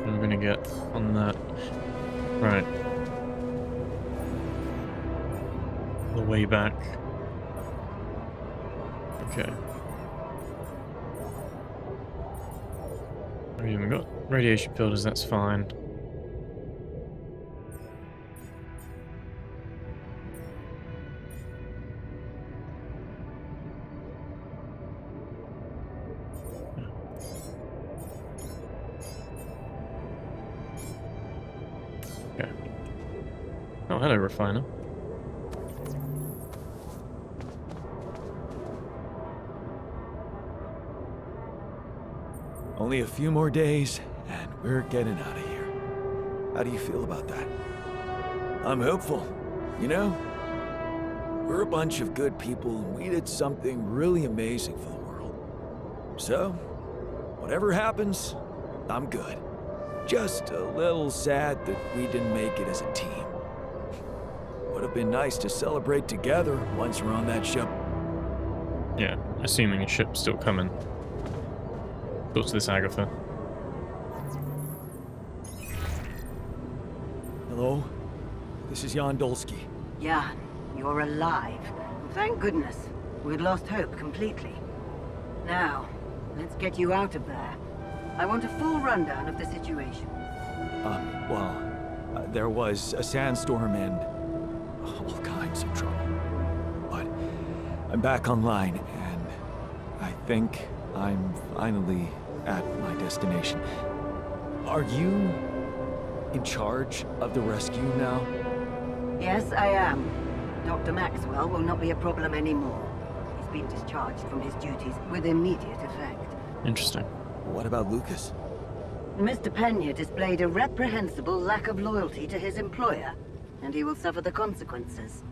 And we're going to get on that. Right. The way back. Okay. We haven't got radiation filters, that's fine. Okay. Oh, hello, Refiner. Only a few more days, and we're getting out of here. How do you feel about that? I'm hopeful. You know, we're a bunch of good people, and we did something really amazing for the world. So, whatever happens, I'm good. Just a little sad that we didn't make it as a team. Would have been nice to celebrate together once we're on that ship. Yeah, assuming a ship's still coming. Talk to this Agatha. Hello? This is Jan Dolski. Jan, you're alive. Thank goodness. We'd lost hope completely. Now, let's get you out of there. I want a full rundown of the situation. There was a sandstorm and all kinds of trouble. But I'm back online, and I think I'm finally at my destination. Are you in charge of the rescue now? Yes, I am. Dr. Maxwell will not be a problem anymore. He's been discharged from his duties with immediate effect. Interesting. What about Lucas? Mr. Pena displayed a reprehensible lack of loyalty to his employer, and he will suffer the consequences.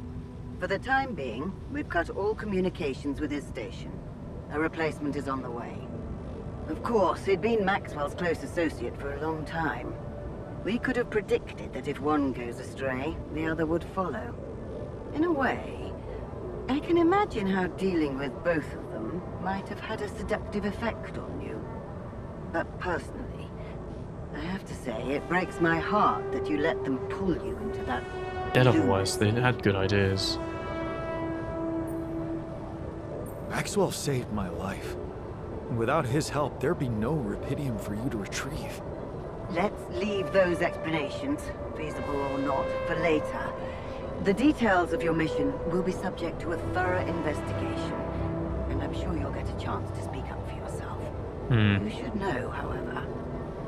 For the time being, we've cut all communications with his station. A replacement is on the way. Of course, he'd been Maxwell's close associate for a long time. We could have predicted that if one goes astray, the other would follow. In a way, I can imagine how dealing with both of them might have had a seductive effect on you. But personally, I have to say, it breaks my heart that you let them pull you into that... Dead otherwise, they had good ideas. Maxwell saved my life. Without his help, there'd be no Rapidium for you to retrieve. Let's leave those explanations, feasible or not, for later. The details of your mission will be subject to a thorough investigation, and I'm sure you'll get a chance to speak up for yourself. You should know, however,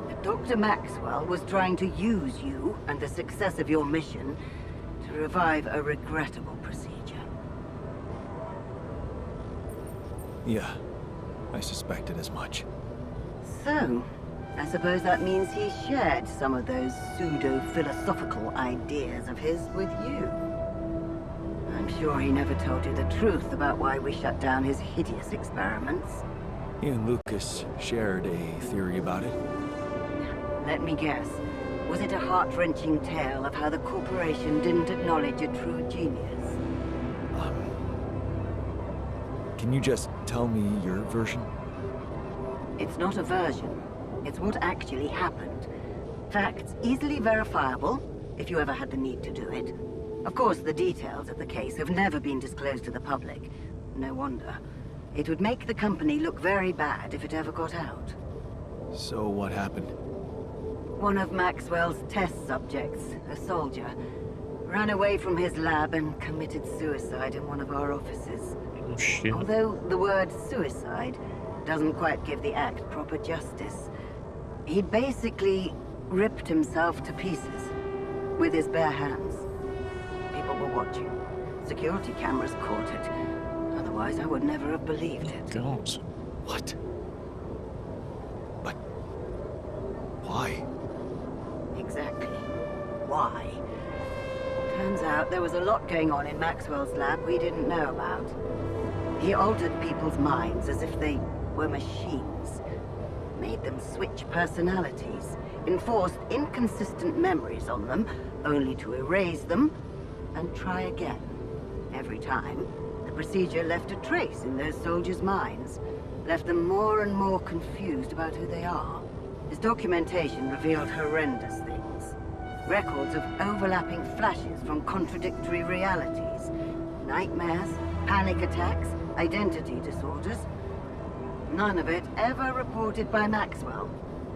that Dr. Maxwell was trying to use you and the success of your mission to revive a regrettable procedure. Yeah, I suspected as much. So, I suppose that means he shared some of those pseudo-philosophical ideas of his with you. I'm sure he never told you the truth about why we shut down his hideous experiments. He and Lucas shared a theory about it. Let me guess. Was it a heart-wrenching tale of how the corporation didn't acknowledge a true genius? Can you just tell me your version? It's not a version. It's what actually happened. Facts easily verifiable, if you ever had the need to do it. Of course, the details of the case have never been disclosed to the public. No wonder. It would make the company look very bad if it ever got out. So what happened? One of Maxwell's test subjects, a soldier, ran away from his lab and committed suicide in one of our offices. Oh, shit. Although the word suicide doesn't quite give the act proper justice, he basically ripped himself to pieces with his bare hands. People were watching. Security cameras caught it. Otherwise, I would never have believed it. God. What? But... why? Exactly. Why? Turns out there was a lot going on in Maxwell's lab we didn't know about. He altered people's minds as if they were machines. Made them switch personalities. Enforced inconsistent memories on them, only to erase them and try again. Every time, the procedure left a trace in those soldiers' minds. Left them more and more confused about who they are. His documentation revealed horrendous things. Records of overlapping flashes from contradictory realities. Nightmares, panic attacks, identity disorders. None of it ever reported by Maxwell.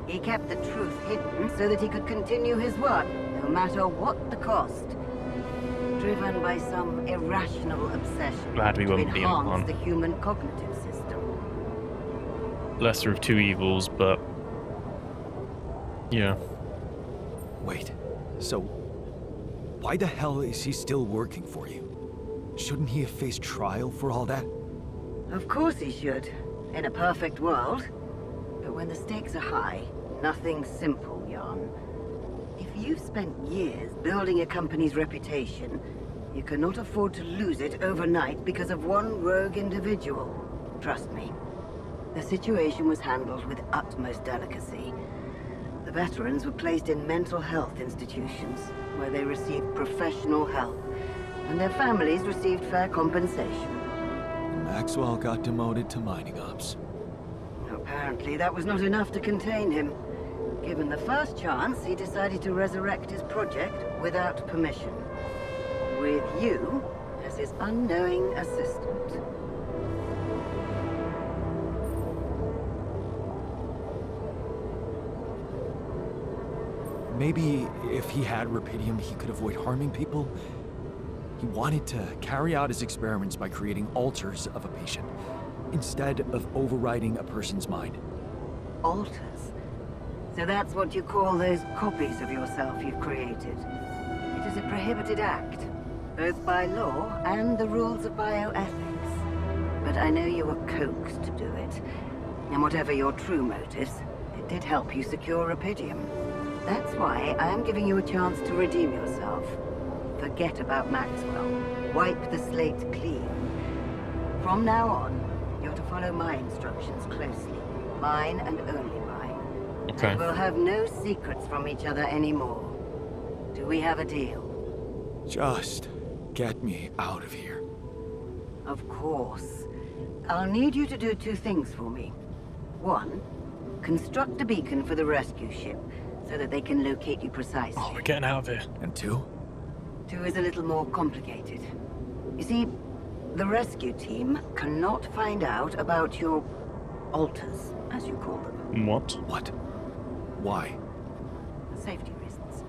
He kept the truth hidden so that he could continue his work, no matter what the cost. Driven by some irrational obsession Glad we to won't be in enhance one. the human cognitive system. Lesser of two evils, but... yeah. Wait, so... why the hell is he still working for you? Shouldn't he have faced trial for all that? Of course he should, in a perfect world. But when the stakes are high, nothing's simple, Jan. If you've spent years building a company's reputation, you cannot afford to lose it overnight because of one rogue individual. Trust me. The situation was handled with utmost delicacy. The veterans were placed in mental health institutions, where they received professional help, and their families received fair compensation. Maxwell got demoted to mining ops. Apparently, that was not enough to contain him. Given the first chance, he decided to resurrect his project without permission. With you as his unknowing assistant. Maybe if he had Rapidium, he could avoid harming people. He wanted to carry out his experiments by creating alters of a patient, instead of overriding a person's mind. Alters? So that's what you call those copies of yourself you've created. It is a prohibited act, both by law and the rules of bioethics. But I know you were coaxed to do it. And whatever your true motives, it did help you secure Rapidium. That's why I am giving you a chance to redeem yourself. Forget about Maxwell. Wipe the slate clean. From now on, you're to follow my instructions closely. Mine and only mine. Okay. And we'll have no secrets from each other anymore. Do we have a deal? Just get me out of here. Of course. I'll need you to do 2 things for me. 1, construct a beacon for the rescue ship, so that they can locate you precisely. Oh, we're getting out of here. And 2? 2 is a little more complicated. You see, the rescue team cannot find out about your alters, as you call them. What? What? Why? For safety reasons.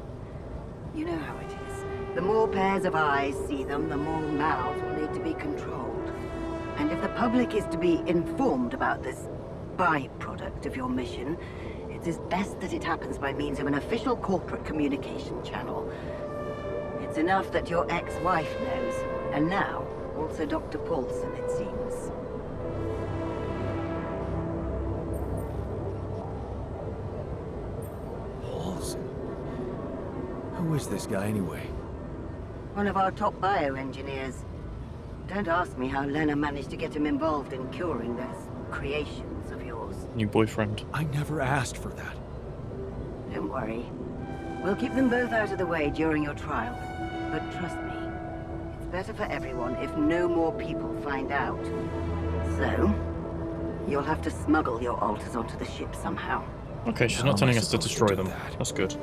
You know how it is. The more pairs of eyes see them, the more mouths will need to be controlled. And if the public is to be informed about this byproduct of your mission, it is best that it happens by means of an official corporate communication channel. It's enough that your ex-wife knows, and now also Dr. Paulson, it seems. Paulson? Who is this guy anyway? One of our top bioengineers. Don't ask me how Lena managed to get him involved in curing those creations of yours. New boyfriend. I never asked for that. Don't worry. We'll keep them both out of the way during your trial. But trust me, it's better for everyone if no more people find out. So, you'll have to smuggle your alters onto the ship somehow. Okay, she's How not am I telling us to supposed to destroy do them. that? That's good.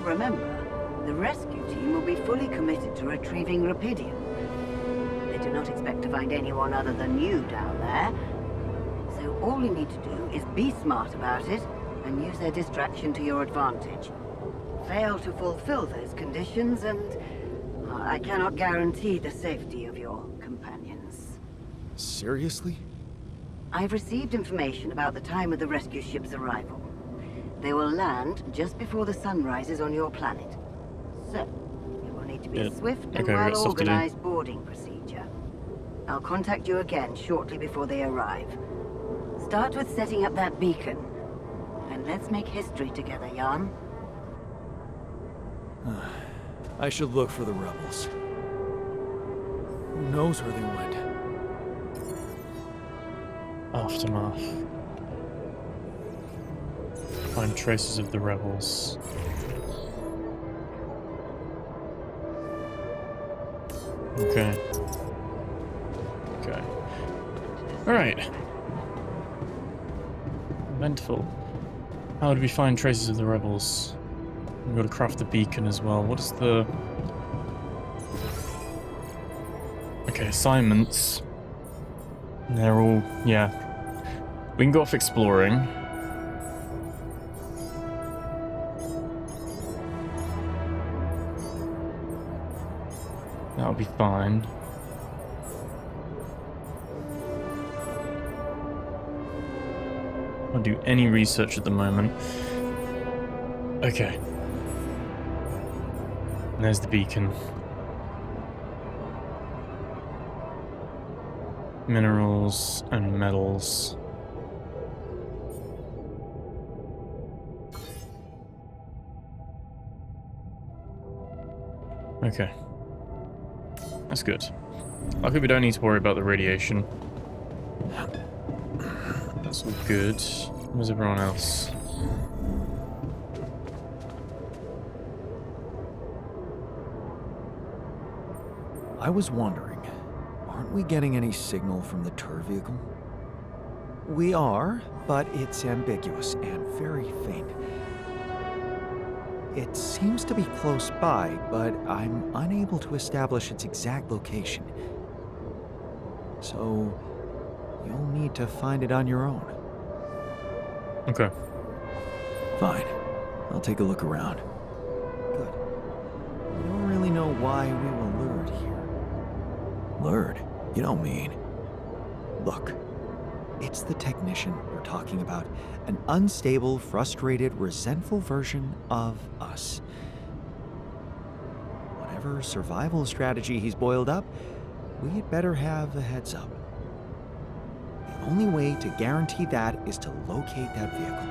Remember, the rescue team will be fully committed to retrieving Rapidium. They do not expect to find anyone other than you down there. So all you need to do is be smart about it and use their distraction to your advantage. Fail to fulfill those conditions and I cannot guarantee the safety of your companions. Seriously? I've received information about the time of the rescue ship's arrival. They will land just before the sun rises on your planet. So, it will need to be a swift and okay, we've got stuff to do. well-organized boarding procedure. I'll contact you again shortly before they arrive. Start with setting up that beacon. And let's make history together, Jan. I should look for the rebels. Who knows where they went? Aftermath. Find traces of the rebels. Okay. Okay. Alright. Eventful. How do we find traces of the rebels? We've got to craft the beacon as well. What is the... Okay, assignments. They're all... yeah. We can go off exploring. That'll be fine. I'll do any research at the moment. Okay. And there's the beacon. Minerals and metals. Okay. That's good. Luckily we don't need to worry about the radiation. That's all good. Where's everyone else? I was wondering, aren't we getting any signal from the tur vehicle? We are, but it's ambiguous and very faint. It seems to be close by, but I'm unable to establish its exact location. So, you'll need to find it on your own. Okay. Fine. I'll take a look around. Good. We don't really know why we were lured here. Lured? You don't mean. Look. It's the technician we're talking about. An unstable, frustrated, resentful version of us. Whatever survival strategy he's boiled up, we'd better have a heads up. The only way to guarantee that is to locate that vehicle.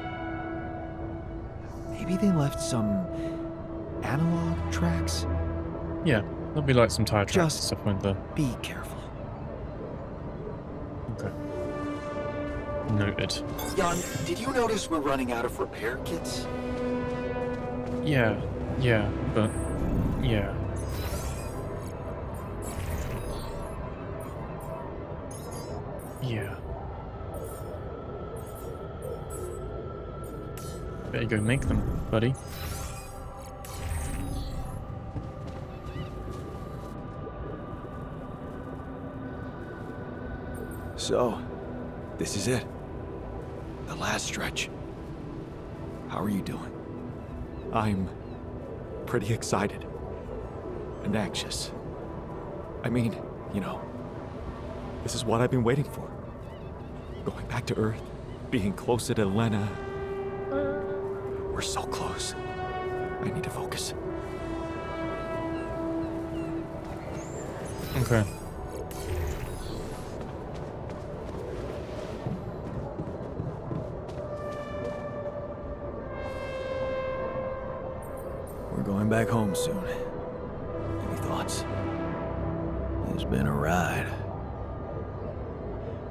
Maybe they left some analog tracks? Yeah. There'll be like some tire tracks and Just stuff, won't there? be careful. Okay. Noted. Jan, did you notice we're running out of repair kits? Yeah, but yeah. Yeah. Better go make them, buddy. So, this is it. The last stretch. How are you doing? I'm pretty excited. And anxious. I mean, you know, this is what I've been waiting for. Going back to Earth, being closer to Lena. We're so close. I need to focus. Okay. We're going back home soon. Any thoughts? It's been a ride.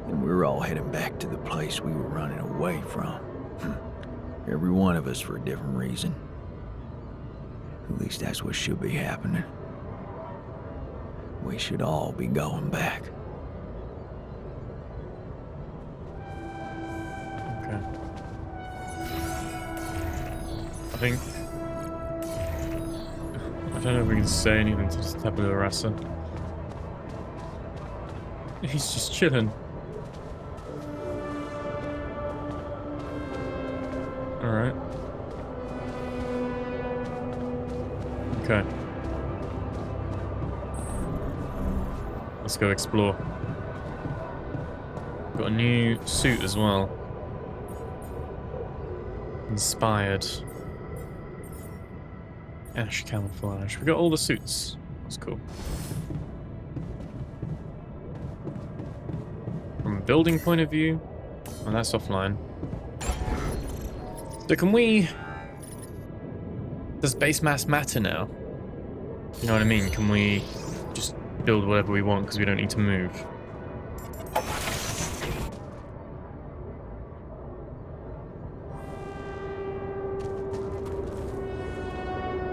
And we're all heading back to the place we were running away from. Every one of us for a different reason. At least that's what should be happening. We should all be going back. Okay. I don't know if we can say anything to this tabula rasa. He's just chilling. Alright. Okay. Let's go explore. Got a new suit as well. Inspired. Ash camouflage. We got all the suits. That's cool. From a building point of view, well, that's offline. So can we... Does base mass matter now? You know what I mean? Can we just build whatever we want because we don't need to move?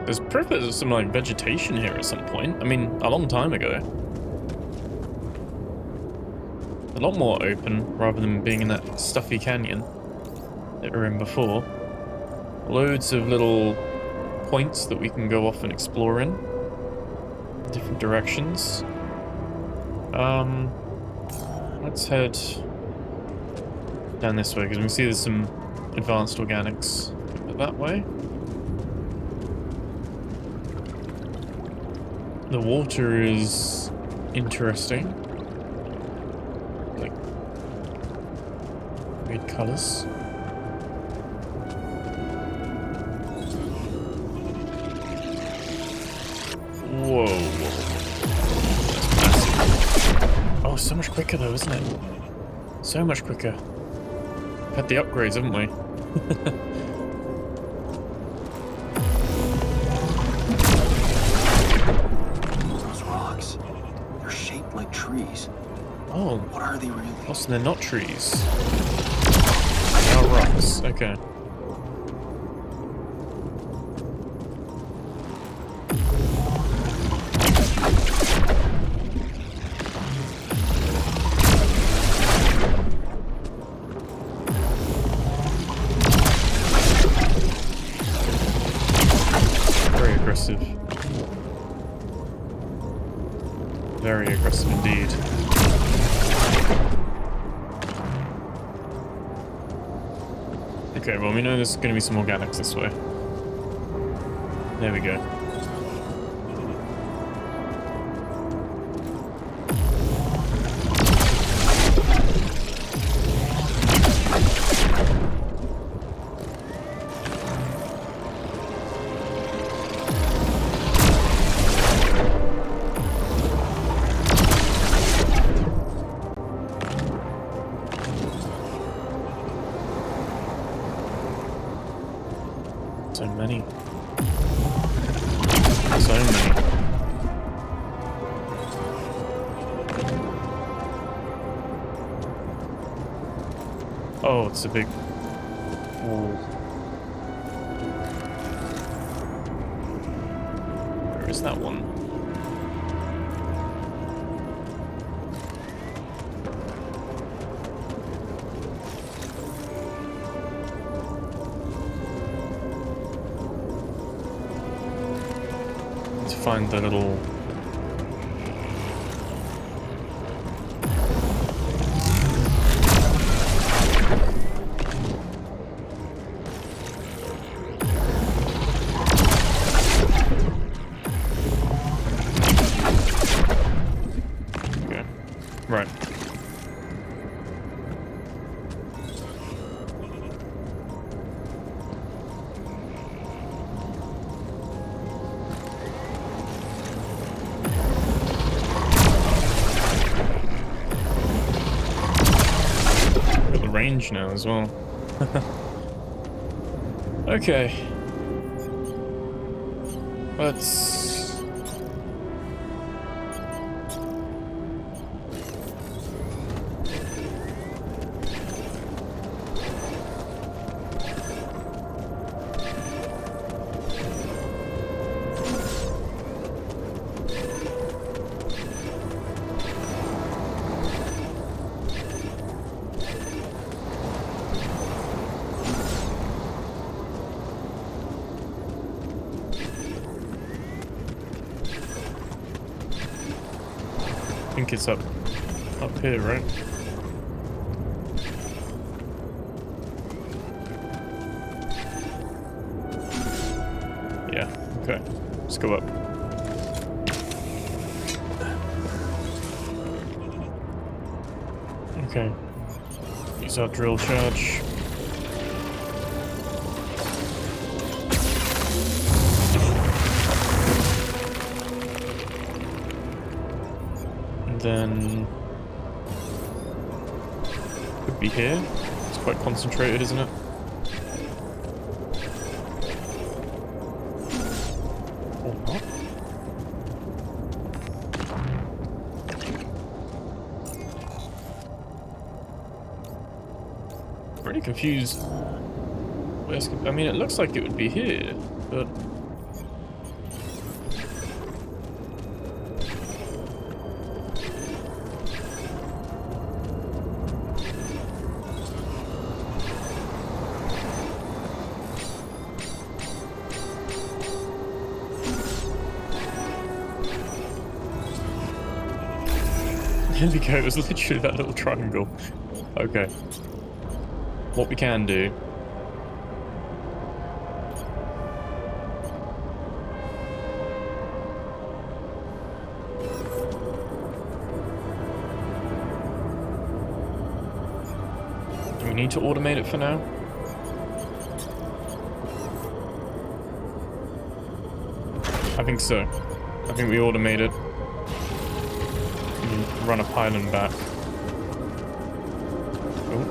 There's proof that there's some like vegetation here at some point. I mean, a long time ago. A lot more open rather than being in that stuffy canyon that we were in before. Loads of little points that we can go off and explore in different directions. Let's head down this way because we can see there's some advanced organics that way. The water is interesting. Like weird colors. Whoa. That's massive. Oh, so much quicker though, isn't it? So much quicker. We've had the upgrades, haven't we? Those rocks, they're shaped like trees. Oh. What are they really? Oh, so they're not trees. They are rocks. Okay. Very aggressive indeed. Okay, well we know there's going to be some organics this way. There we go. So many. Oh, it's a big wall. Where is that one? To find the little... Okay, right. Range now as well. Okay. Let's... I think it's up here, right? Yeah, okay. Let's go up. Okay. Use our drill charge. Then could be here. It's quite concentrated, isn't it? Or not? Pretty confused. I mean, it looks like it would be here, but there we go, it was literally that little triangle. Okay. What we can do... Do we need to automate it for now? I think so. I think we automate it. Run a pylon back. Oh.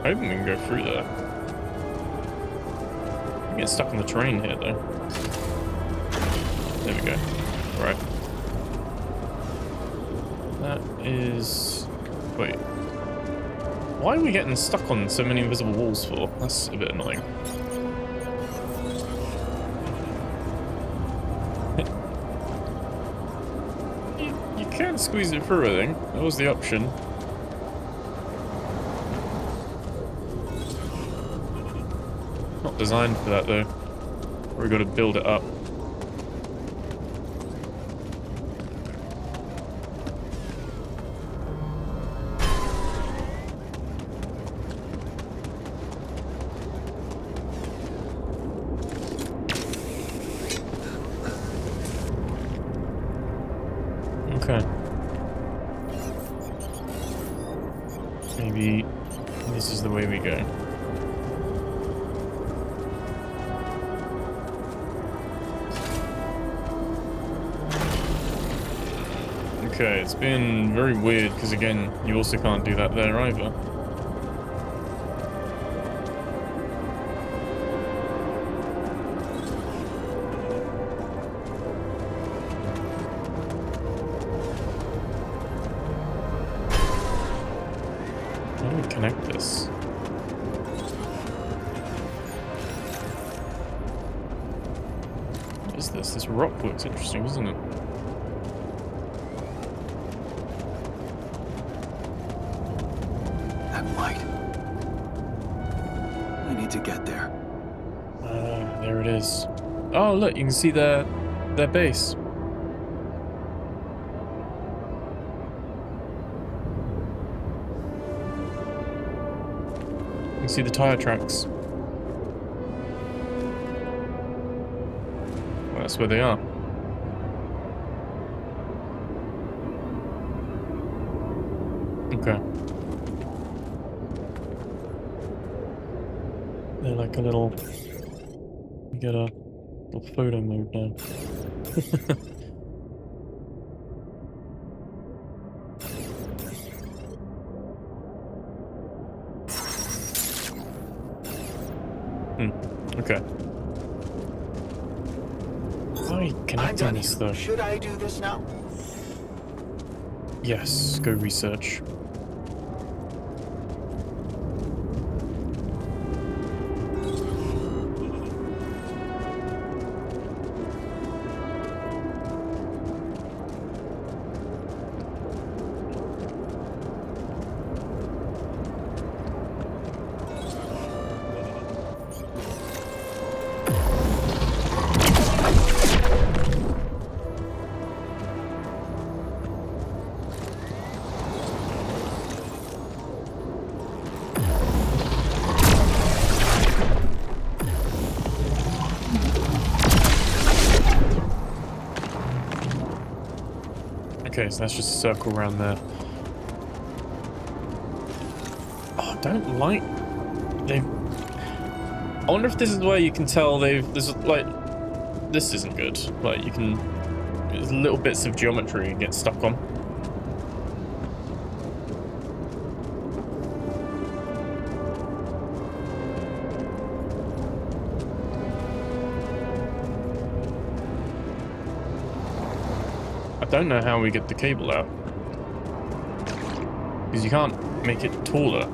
I hope we can go through there. I'm getting stuck on the terrain here, though. There we go. Right. That is... Wait. Why are we getting stuck on so many invisible walls for? That's a bit annoying. You can squeeze it through, I think. That was the option. Not designed for that, though. We've got to build it up. Okay. Maybe this is the way we go. Okay, it's been very weird because again, you also can't do that there either. is this? This rock looks interesting, doesn't it? That light. I need to get there. There it is. Oh, look, you can see their base. You can see the tire tracks. Well, that's where they are. Okay. They're like a little... You get a little photo mode now. Okay. Why are you connecting this though? Should I do this now? Yes, go research. Okay, so that's just a circle around there. Oh, I don't like... They've... I wonder if this is where you can tell there's like... This isn't good. Like, you can... There's little bits of geometry you get stuck on. I don't know how we get the cable out. Because you can't make it taller.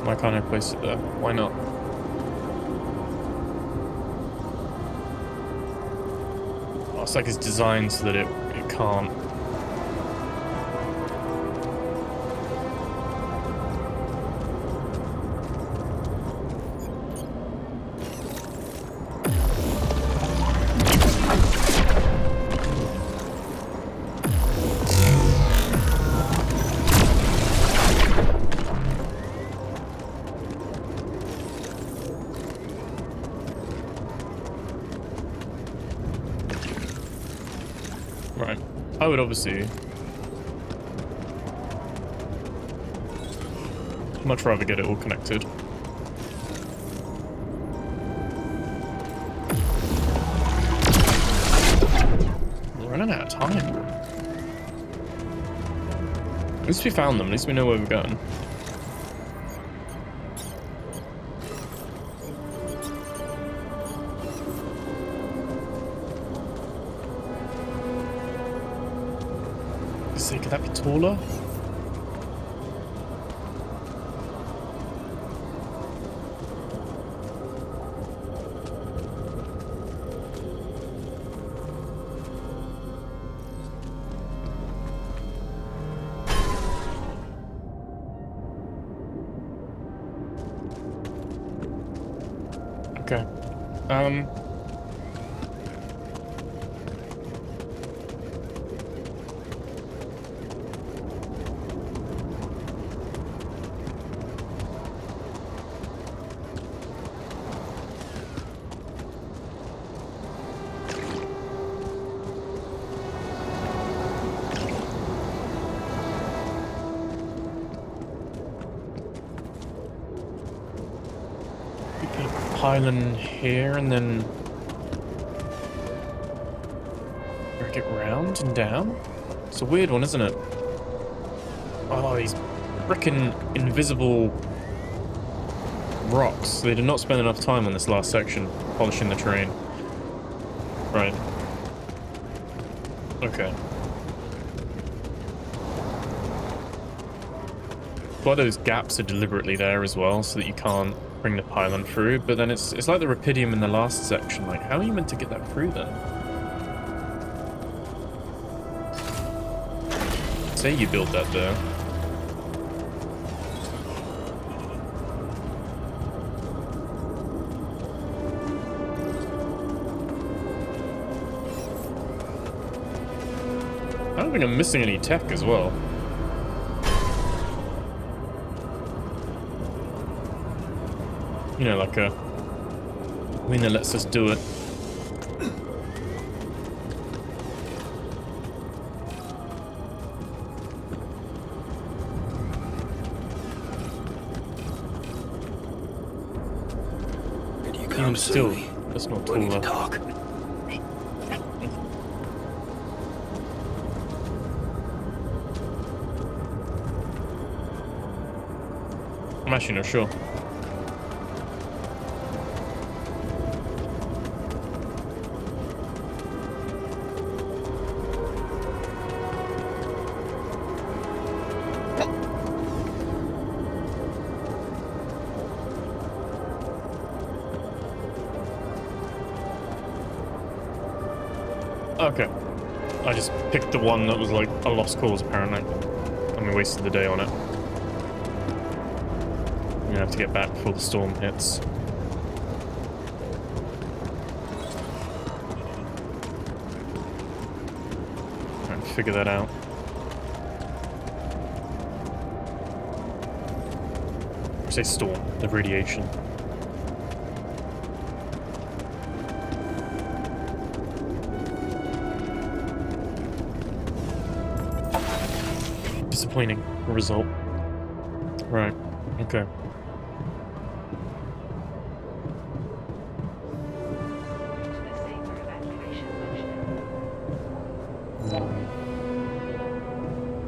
Why can't I place it there? Why not? Oh, it's like it's designed so that it can't. Right. I would obviously much rather get it all connected. We're running out of time. At least we found them. At least we know where we're going. Could that be taller? Okay. Pylon here and then drag it round and down? It's a weird one, isn't it? Oh, these frickin' invisible rocks. They did not spend enough time on this last section polishing the terrain. Right. Okay. Why those gaps are deliberately there as well, so that you can't bring the pylon through, but then it's like the Rapidium in the last section. Like, how are you meant to get that through then? Say you build that there. I don't think I'm missing any tech as well. You know, like a thing that lets us do it. Did you Even come still, see me? that's not We need to taller. talk. I'm actually not sure. Okay. I just picked the one that was like a lost cause apparently. And we wasted the day on it. I'm gonna have to get back before the storm hits. Trying to figure that out. I say storm, the radiation. Disappointing result. Right, okay.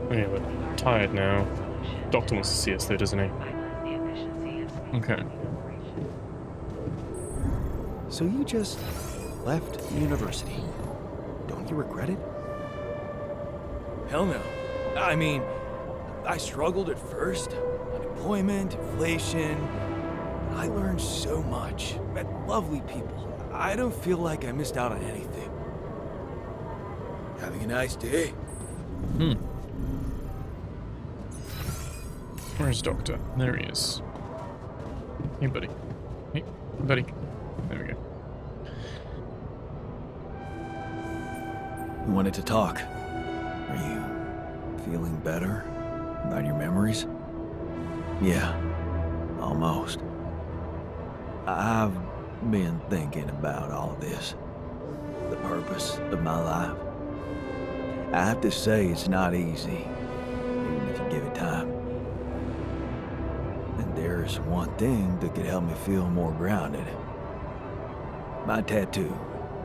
Okay, we're tired now. Doctor wants to see us though, doesn't he? Okay. So you just left university. Don't you regret it? Hell no. I mean, I struggled at first. Unemployment, inflation. I learned so much. Met lovely people. I don't feel like I missed out on anything. Having a nice day. Where's Doctor? There he is. Hey, buddy. Hey, buddy. There we go. You wanted to talk. Are you feeling better about your memories? Yeah, almost. I've been thinking about all this. The purpose of my life. I have to say it's not easy, even if you give it time. And there's one thing that could help me feel more grounded. My tattoo.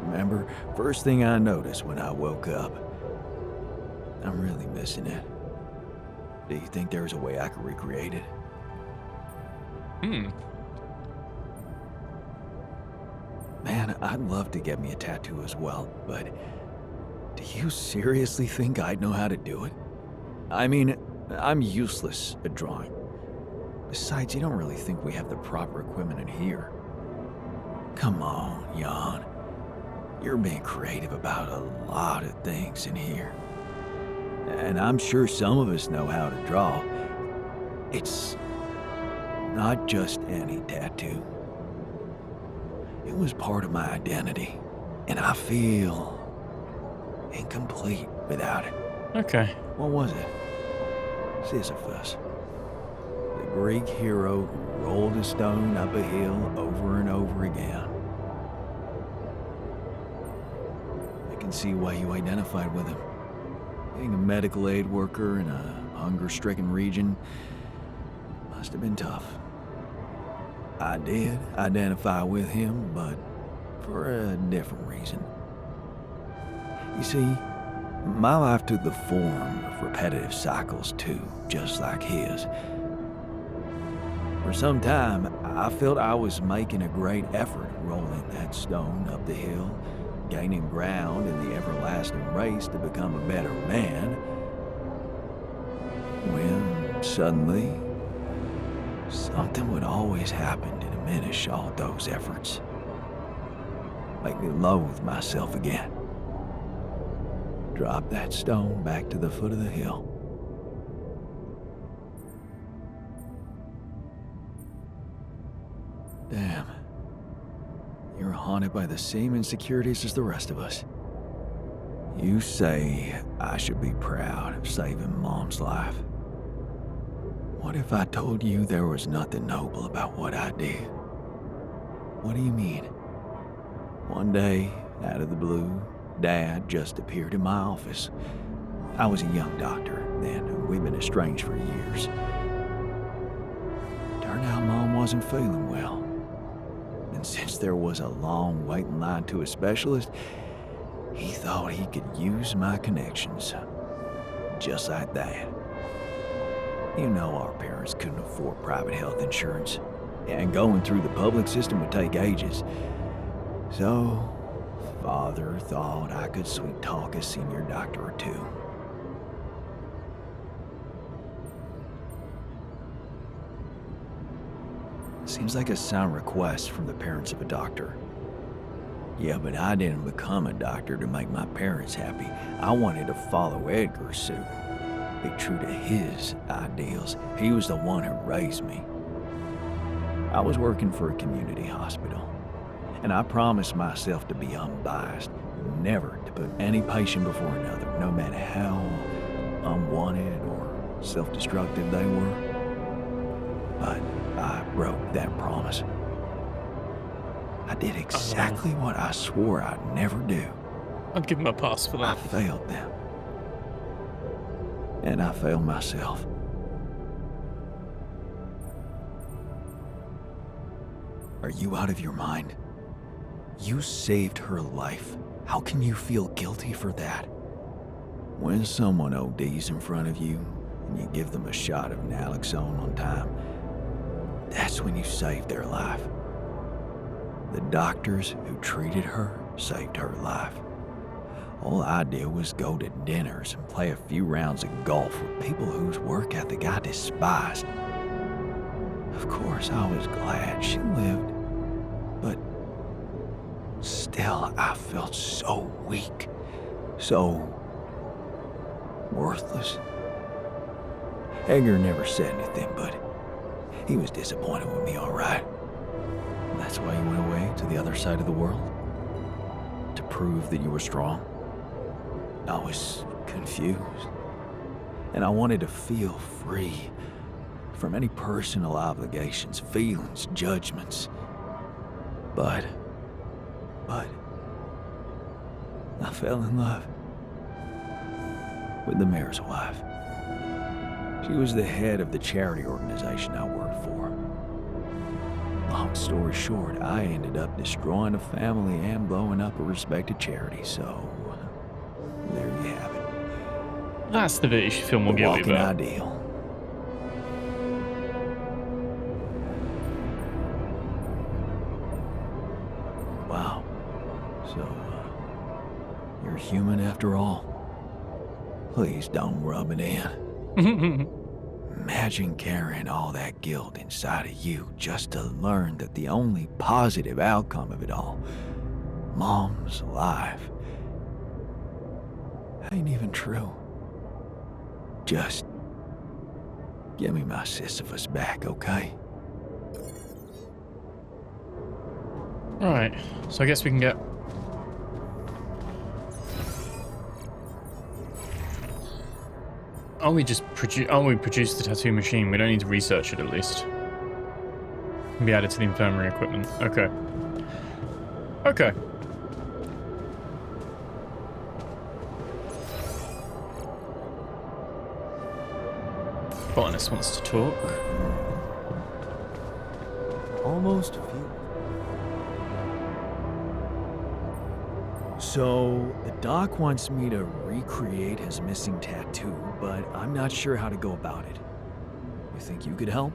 Remember? First thing I noticed when I woke up. I'm really missing it. Do you think there's a way I could recreate it? Man, I'd love to get me a tattoo as well, but do you seriously think I'd know how to do it? I mean, I'm useless at drawing. Besides, you don't really think we have the proper equipment in here. Come on, Jan. You're being creative about a lot of things in here. And I'm sure some of us know how to draw. It's not just any tattoo. It was part of my identity, and I feel incomplete without it. Okay. What was it? Sisyphus. The Greek hero who rolled a stone up a hill over and over again. I can see why you identified with him. Being a medical aid worker in a hunger-stricken region must have been tough. I did identify with him, but for a different reason. You see, my life took the form of repetitive cycles too, just like his. For some time, I felt I was making a great effort rolling that stone up the hill, gaining ground in the everlasting race to become a better man, when suddenly, something would always happen to diminish all those efforts. Make me loathe myself again. Drop that stone back to the foot of the hill. Damn. You're haunted by the same insecurities as the rest of us. You say I should be proud of saving Mom's life. What if I told you there was nothing noble about what I did? What do you mean? One day, out of the blue, Dad just appeared in my office. I was a young doctor then, and we'd been estranged for years. Turned out Mom wasn't feeling well. And since there was a long waiting line to a specialist, he thought he could use my connections. Just like that. You know our parents couldn't afford private health insurance, and going through the public system would take ages. So, Father thought I could sweet-talk a senior doctor or two. Seems like a sound request from the parents of a doctor. Yeah, but I didn't become a doctor to make my parents happy. I wanted to follow Edgar's suit. Be true to his ideals. He was the one who raised me. I was working for a community hospital, and I promised myself to be unbiased, never to put any patient before another, no matter how unwanted or self-destructive they were. But I broke that promise. I did exactly what I swore I'd never do. I'd give him a pass for I that. failed them. And I failed myself. Are you out of your mind? You saved her life. How can you feel guilty for that? When someone ODs in front of you and you give them a shot of naloxone on time, that's when you saved their life. The doctors who treated her saved her life. All I did was go to dinners and play a few rounds of golf with people whose work ethic I despised. Of course, I was glad she lived, but still, I felt so weak, so worthless. Edgar never said anything, but he was disappointed with me, all right. That's why you went away to the other side of the world? To prove that you were strong? I was confused, and I wanted to feel free from any personal obligations, feelings, judgments. But I fell in love with the mayor's wife. She was the head of the charity organization I worked for. Long story short, I ended up destroying a family and blowing up a respected charity, so there you have it. That's the bit you should feel more The guilty walking about. ideal. Wow. So, you're human after all. Please don't rub it in. Imagine carrying all that guilt inside of you just to learn that the only positive outcome of it all, Mom's life, ain't even true. Just give me my Sisyphus back, okay? Alright, so I guess we can get... we produced the tattoo machine. We don't need to research it, at least. Can be added to the infirmary equipment. Okay. Okay. Botanist wants to talk. Almost feel. So, the doc wants me to recreate his missing tattoo, but I'm not sure how to go about it. You think you could help?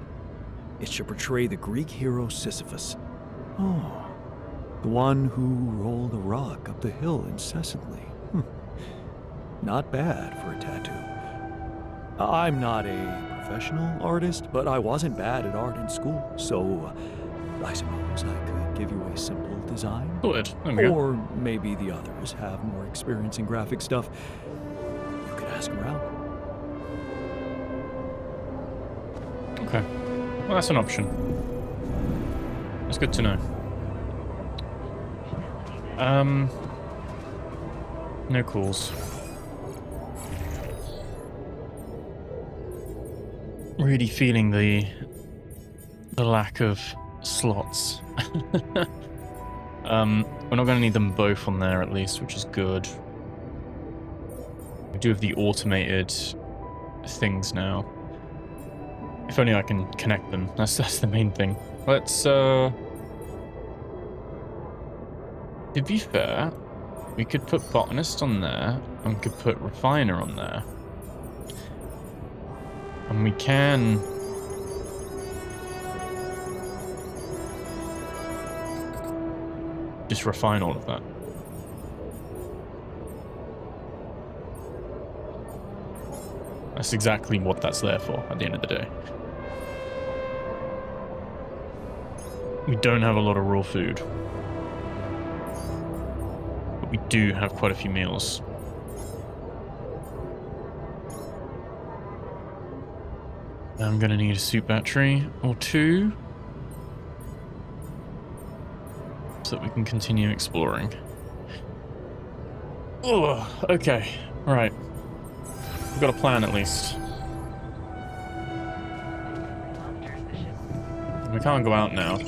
It should portray the Greek hero Sisyphus. Oh, the one who rolled a rock up the hill incessantly. Not bad for a tattoo. I'm not a professional artist, but I wasn't bad at art in school, so I suppose I could give you a simple design. Good. There we go. Or maybe the others have more experience in graphic stuff. You could ask around. Okay. Well, that's an option. That's good to know. No calls. Really feeling the lack of slots. We're not going to need them both on there at least, which is good. We do have the automated things now. If only I can connect them. That's the main thing. Let's to be fair, we could put botanist on there and we could put refiner on there. And we can just refine all of that. That's exactly what that's there for at the end of the day. We don't have a lot of raw food, but we do have quite a few meals. I'm gonna need a soup battery or two so that we can continue exploring. Oh, okay, all right. We've got a plan at least. We can't go out now.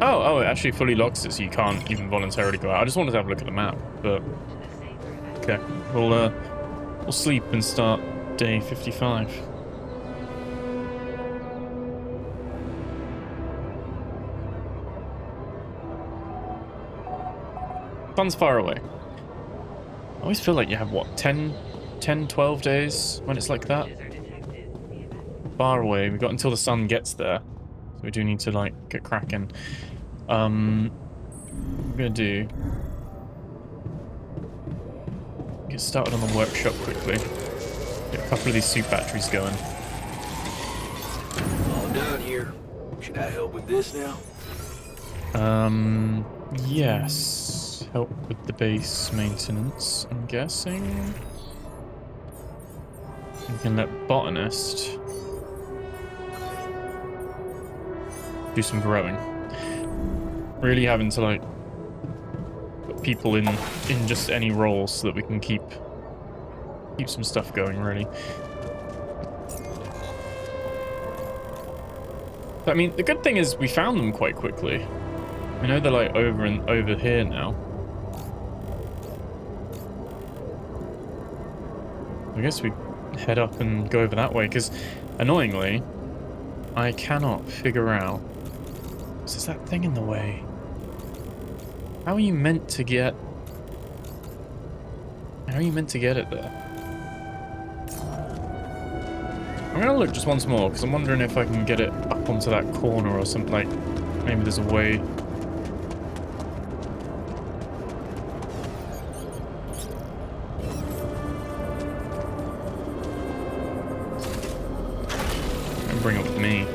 Oh, it actually fully locks it, so you can't even voluntarily go out. I just wanted to have a look at the map, but okay. We'll sleep and start day 55. Fun's far away. I always feel like you have, what, 10, 12 days when it's like that? Far away. We've got until the sun gets there. So we do need to, like, get cracking. What I'm gonna do... get started on the workshop quickly. Get a couple of these soup batteries going. All done here. Should I help with this now? Yes. Help with the base maintenance, I'm guessing. We can let botanist do some growing. Really having to, like, put people in just any roles so that we can keep some stuff going, really. But, I mean, the good thing is we found them quite quickly. I know they're, like, over here now. I guess we head up and go over that way, because, annoyingly, I cannot figure out... Is that thing in the way? How are you meant to get... How are you meant to get it there? I'm gonna look just once more, because I'm wondering if I can get it up onto that corner or something, like... Maybe there's a way... Bring it with me.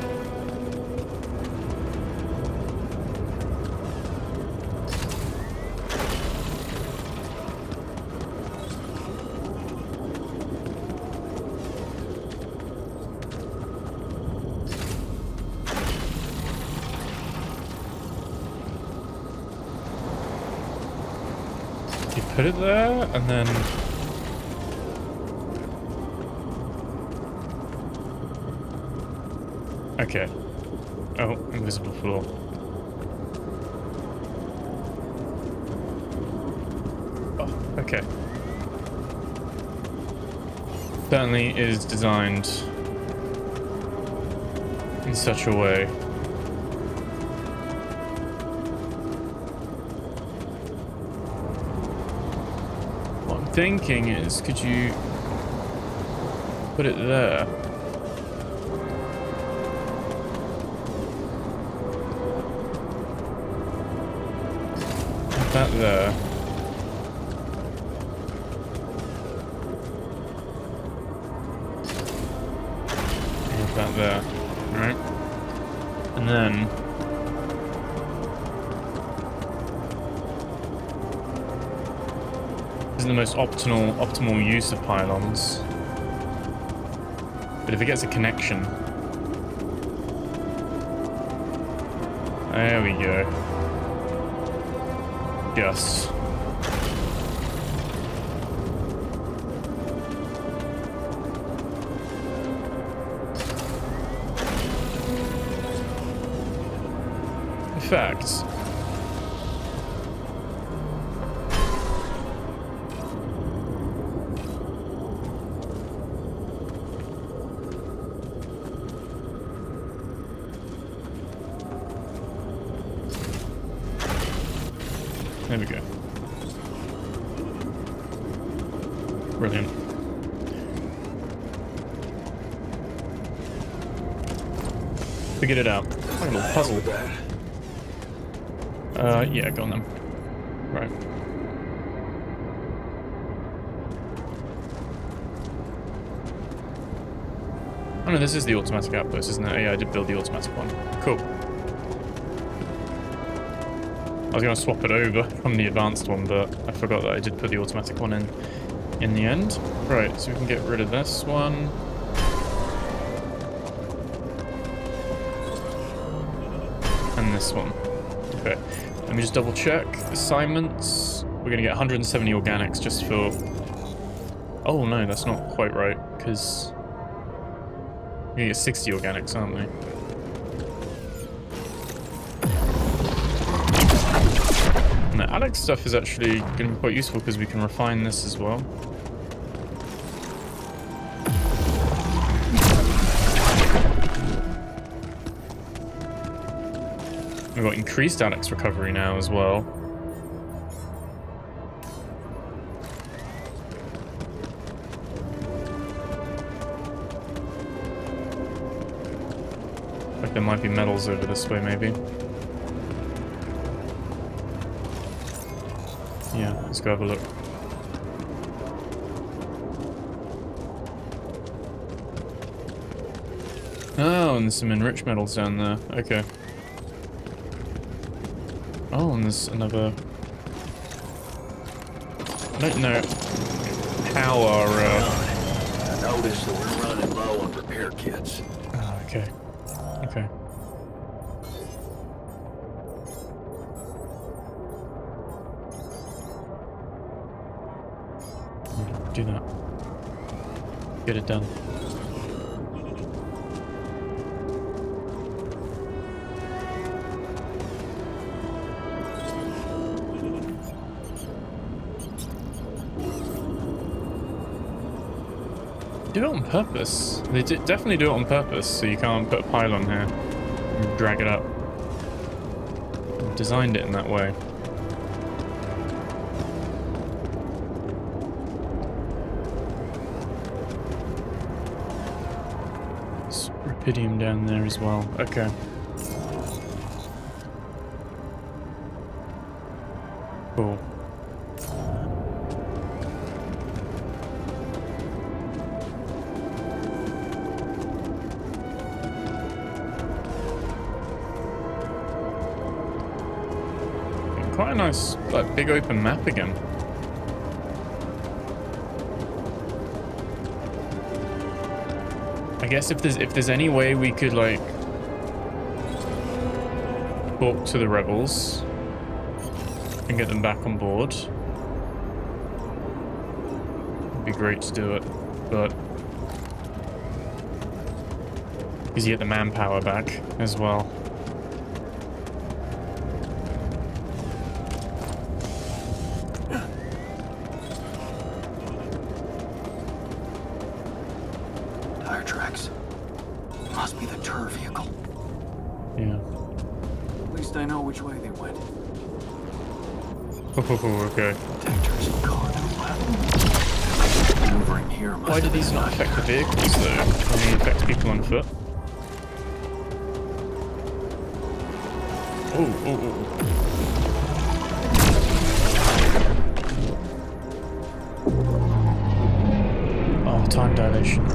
You put it there and then okay. Oh, invisible floor. Oh, okay. Certainly is designed in such a way thinking is, could you put it there? Put that there. Put that there. Alright. And then isn't the most optimal use of pylons. But if it gets a connection. There we go. Yes. In fact, there we go. Brilliant. Figured it out. Like a little puzzle. Yeah, go on then. Right. Oh no, this is the automatic outpost, isn't it? Yeah, I did build the automatic one. Cool. I was going to swap it over from the advanced one, but I forgot that I did put the automatic one in the end. Right, so we can get rid of this one. And this one. Okay, let me just double check. Assignments. We're going to get 170 organics just for... Oh no, that's not quite right, because... We're going to get 60 organics, aren't we? And the Alex stuff is actually going to be quite useful because we can refine this as well. We've got increased Alex recovery now as well. Like there might be metals over this way, maybe. Yeah, let's go have a look. Oh, and there's some enriched metals down there. Okay. Oh, and there's another... I don't know how our... I noticed that we're running low on repair kits. Oh, okay. Okay. Do that. Get it done. Do it on purpose. They definitely do it on purpose, so you can't put a pylon here and drag it up. They've designed it in that way. There's rubidium down there as well. Okay. Cool. Quite a nice, like, big open map again. I guess if there's any way we could, like, talk to the rebels and get them back on board, it'd be great to do it, but because you get the manpower back as well. Okay. Detectors gone to left. Maneuvering here must Why do have these been not affect the vehicles though? They affect people on foot. Oh. Oh, time dilation.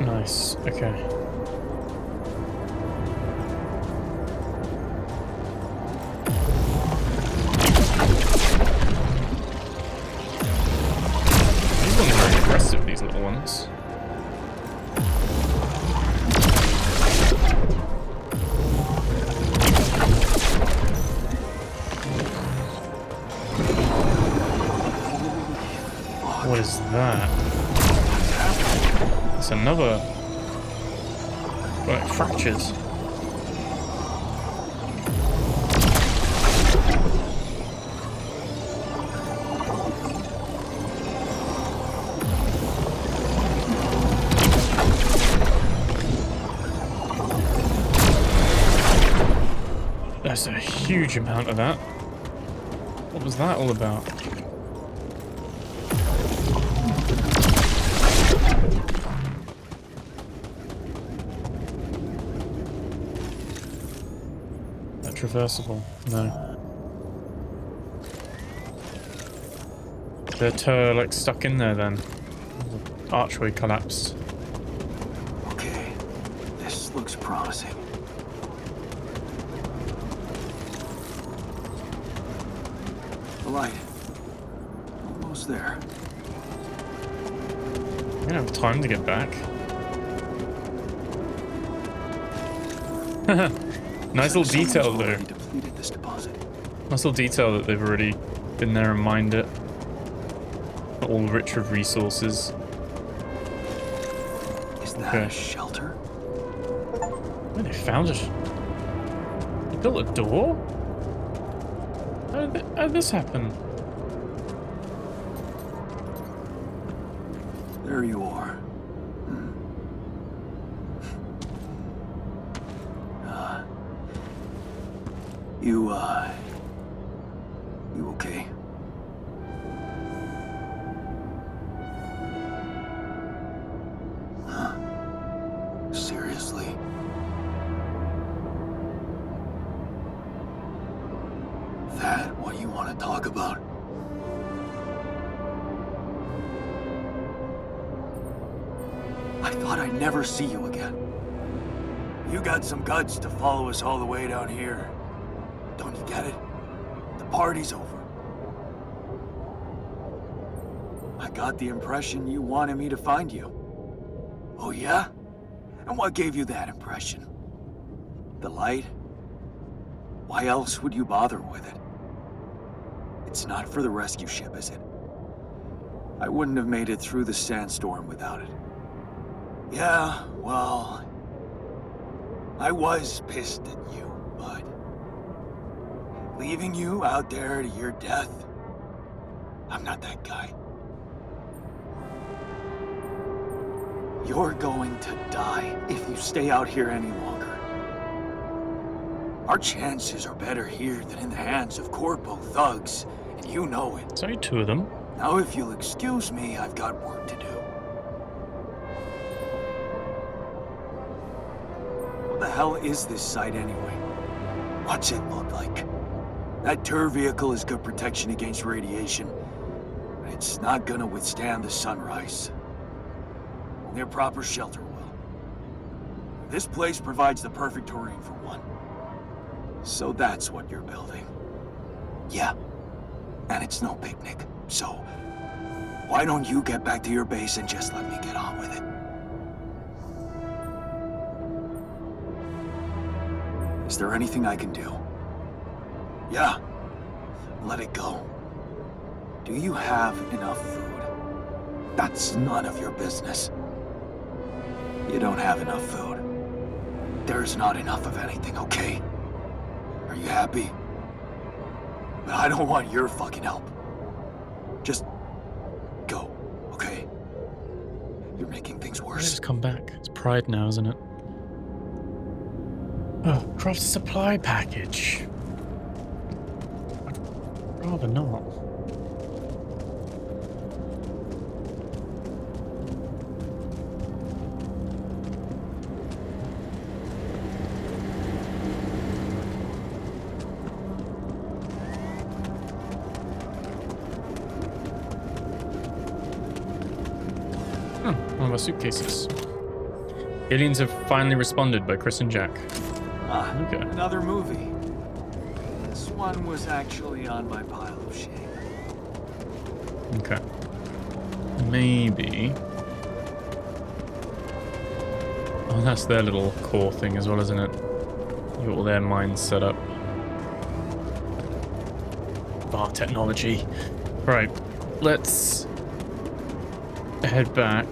Nice, okay. These ones are very aggressive, these little ones. What is that? It's another... like fractures. That's a huge amount of that. What was that all about? Traversable? No. They're like stuck in there then. The archway collapsed. Okay, this looks promising. The light. Almost there. I don't have time to get back. Nice little detail though. Depleted this deposit. Nice little detail that they've already been there and mined it. All rich of resources. Is that a shelter? Oh, they found it. They built a door? How did this happen? There you are. You okay? Huh? Seriously? That what you want to talk about? I thought I'd never see you again. You got some guts to follow us all the way down here. Don't you get it? The party's over. I got the impression you wanted me to find you. Oh yeah? And what gave you that impression? The light? Why else would you bother with it? It's not for the rescue ship, is it? I wouldn't have made it through the sandstorm without it. Yeah, well... I was pissed at you, but... leaving you out there to your death? I'm not that guy. You're going to die if you stay out here any longer. Our chances are better here than in the hands of corpo thugs, and you know it. There's only 2 of them. Now if you'll excuse me, I've got work to do. What the hell is this site anyway? What's it look like? That tour vehicle is good protection against radiation, but it's not gonna withstand the sunrise. Only a proper shelter will. This place provides the perfect terrain for one. So that's what you're building. Yeah, and it's no picnic, so why don't you get back to your base and just let me get on with it? Is there anything I can do? Yeah, let it go. Do you have enough food? That's none of your business. You don't have enough food. There's not enough of anything, okay? Are you happy? But I don't want your fucking help. Just go, okay? You're making things Why worse. just come back? It's pride now, isn't it? Oh, craft a supply package. Rather not. Oh, one of our suitcases. Aliens have finally responded by Chris and Jack. Ah, Okay. another movie. This one was actually on my pile of shame. Okay. Maybe. Oh, that's their little core thing as well, isn't it? You got all their minds set up. Bar technology. Right. Let's head back.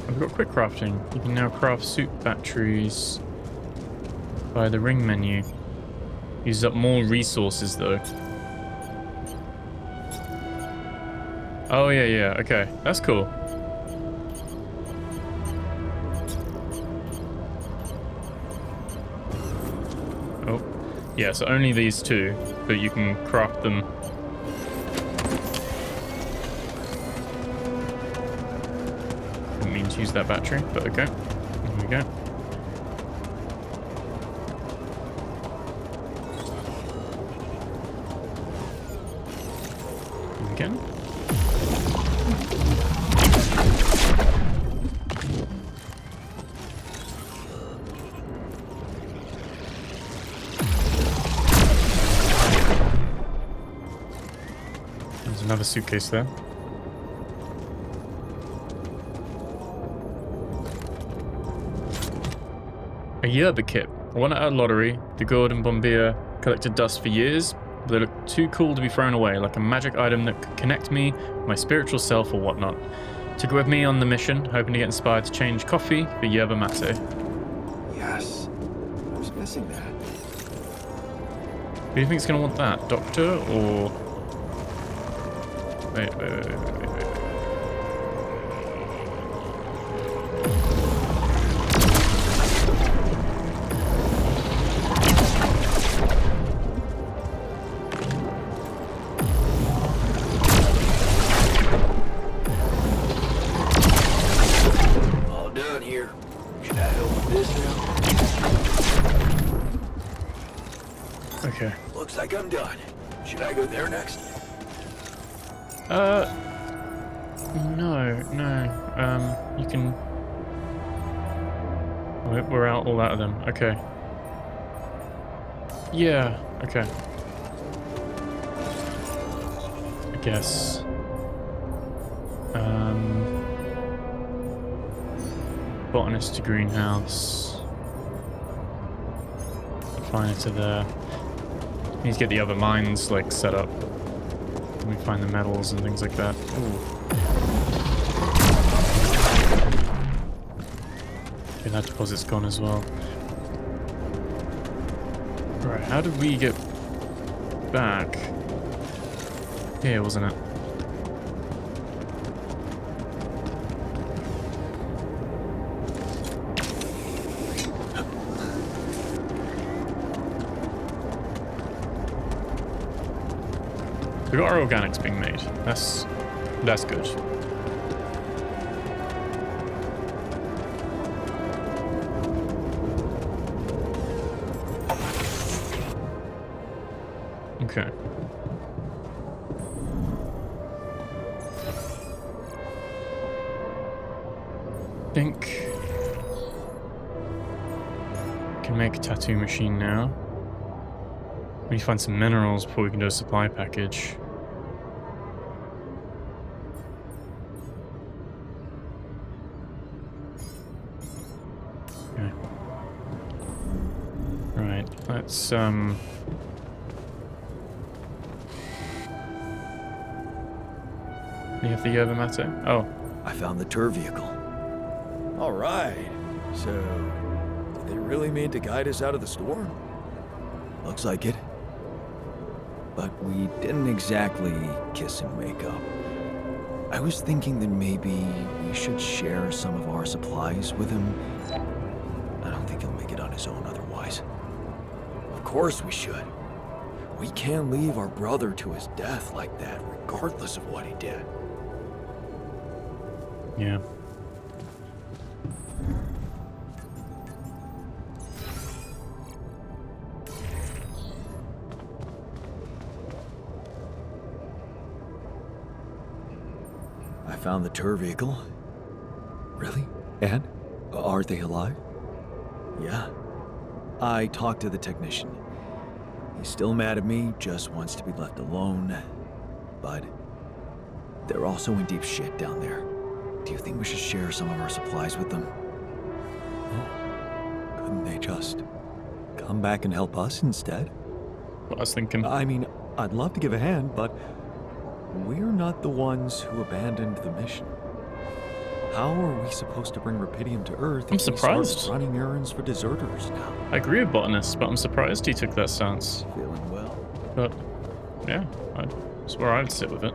We've got quick crafting. You can now craft suit batteries by the ring menu. Uses up more resources though. Oh yeah, okay. That's cool. Oh. Yeah, so only these two, but you can craft them. Didn't mean to use that battery, but okay. There we go. Again. There's another suitcase there. A yerba kit. I won it at a lottery. The gold and bombeer collected dust for years, but they look too cool to be thrown away, like a magic item that could connect me, my spiritual self or whatnot. Took it with me on the mission, hoping to get inspired to change coffee for yerba mate. Yes. I was missing that. Who do you think's gonna want that? Doctor or... Wait. All done here. Should I help with this now? Okay. Looks like I'm done. Should I go there next? No. You can... We're out all out of them. Okay. Yeah, okay. I guess. Botanist to greenhouse. Applying it to there. Need to get the other mines, like, set up. We find the metals and things like that. Ooh. Okay, that deposit's gone as well. Right, how did we get back? Here, wasn't it? We got our organics being made. That's good. Okay. Think can make a tattoo machine now. We need to find some minerals before we can do a supply package. Okay. Right, let's Do you have the yerba mate? Oh. I found the tour vehicle. All right. So, did they really mean to guide us out of the storm? Looks like it. But we didn't exactly kiss and make up. I was thinking that maybe we should share some of our supplies with him. I don't think he'll make it on his own otherwise. course we should. We can't leave our brother to his death like that, regardless of what he did. Yeah. I found the tour vehicle. Really? And? Are they alive? Yeah. I talked to the technician. He's still mad at me, just wants to be left alone. But they're also in deep shit down there. Do you think we should share some of our supplies with them? Oh. Couldn't they just come back and help us instead? What I was thinking. I mean, I'd love to give a hand, but we're not the ones who abandoned the mission. How are we supposed to bring Rapidium to Earth I'm if we start surprised. running errands for deserters now? I agree with Botanist, but I'm surprised he took that stance. Feeling well? But, yeah, that's where I'd sit with it.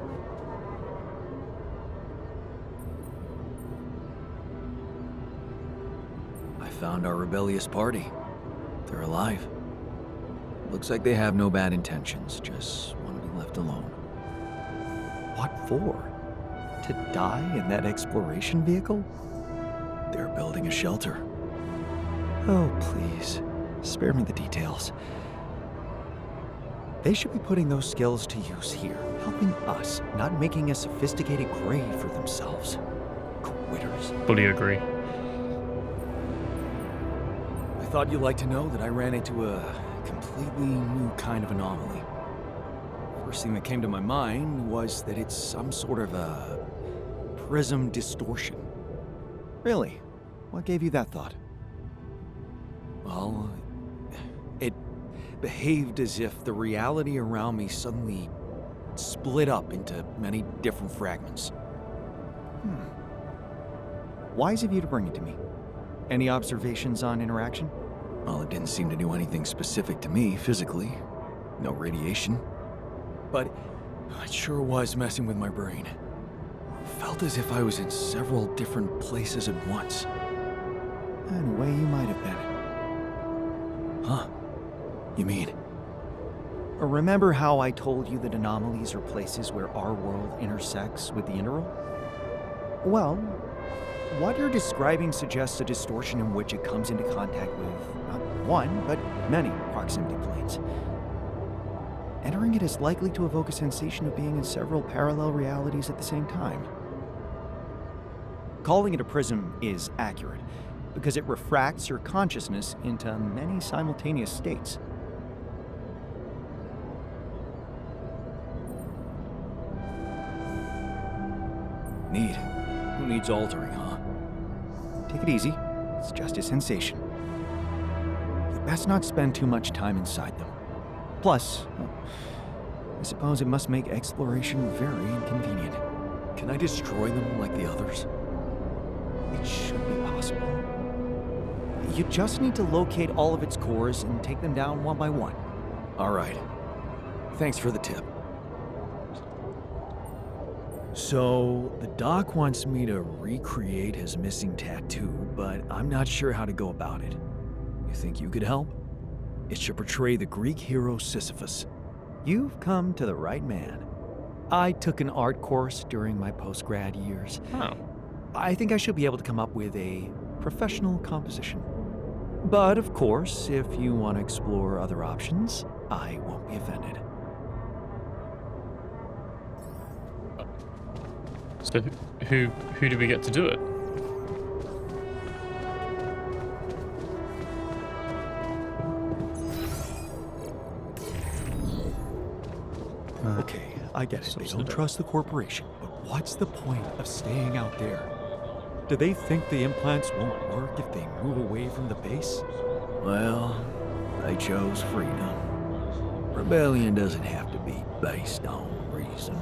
I found our rebellious party. They're alive. Looks like they have no bad intentions, just want to be left alone. What for? To die in that exploration vehicle? They're building a shelter. Oh, please. Spare me the details. They should be putting those skills to use here, helping us, not making a sophisticated grave for themselves. Quitters. Fully agree. I thought you'd like to know that I ran into a completely new kind of anomaly. First thing that came to my mind was that it's some sort of a prism distortion. Really? What gave you that thought? Well, it behaved as if the reality around me suddenly split up into many different fragments. Wise of you to bring it to me. Any observations on interaction? Well, it didn't seem to do anything specific to me physically. No radiation. But it sure was messing with my brain. Felt as if I was in several different places at once. In a way, you might have been. Huh? You mean? Remember how I told you that anomalies are places where our world intersects with the interworld? Well, what you're describing suggests a distortion in which it comes into contact with not one, but many proximity planes. Entering it is likely to evoke a sensation of being in several parallel realities at the same time. Calling it a prism is accurate, because it refracts your consciousness into many simultaneous states. Neat. Who needs altering, huh? Take it easy. It's just a sensation. You'd best not spend too much time inside them. Plus, I suppose it must make exploration very inconvenient. Can I destroy them like the others? It should be possible. You just need to locate all of its cores and take them down one by one. All right. Thanks for the tip. So, the doc wants me to recreate his missing tattoo, but I'm not sure how to go about it. You think you could help? It should portray the Greek hero Sisyphus. You've come to the right man. I took an art course during my post-grad years. Oh. I think I should be able to come up with a professional composition. But of course, if you want to explore other options, I won't be offended. So who do we get to do it? Okay, I get it. They don't trust the corporation, but what's the point of staying out there? Do they think the implants won't work if they move away from the base? Well, they chose freedom. Rebellion doesn't have to be based on reason.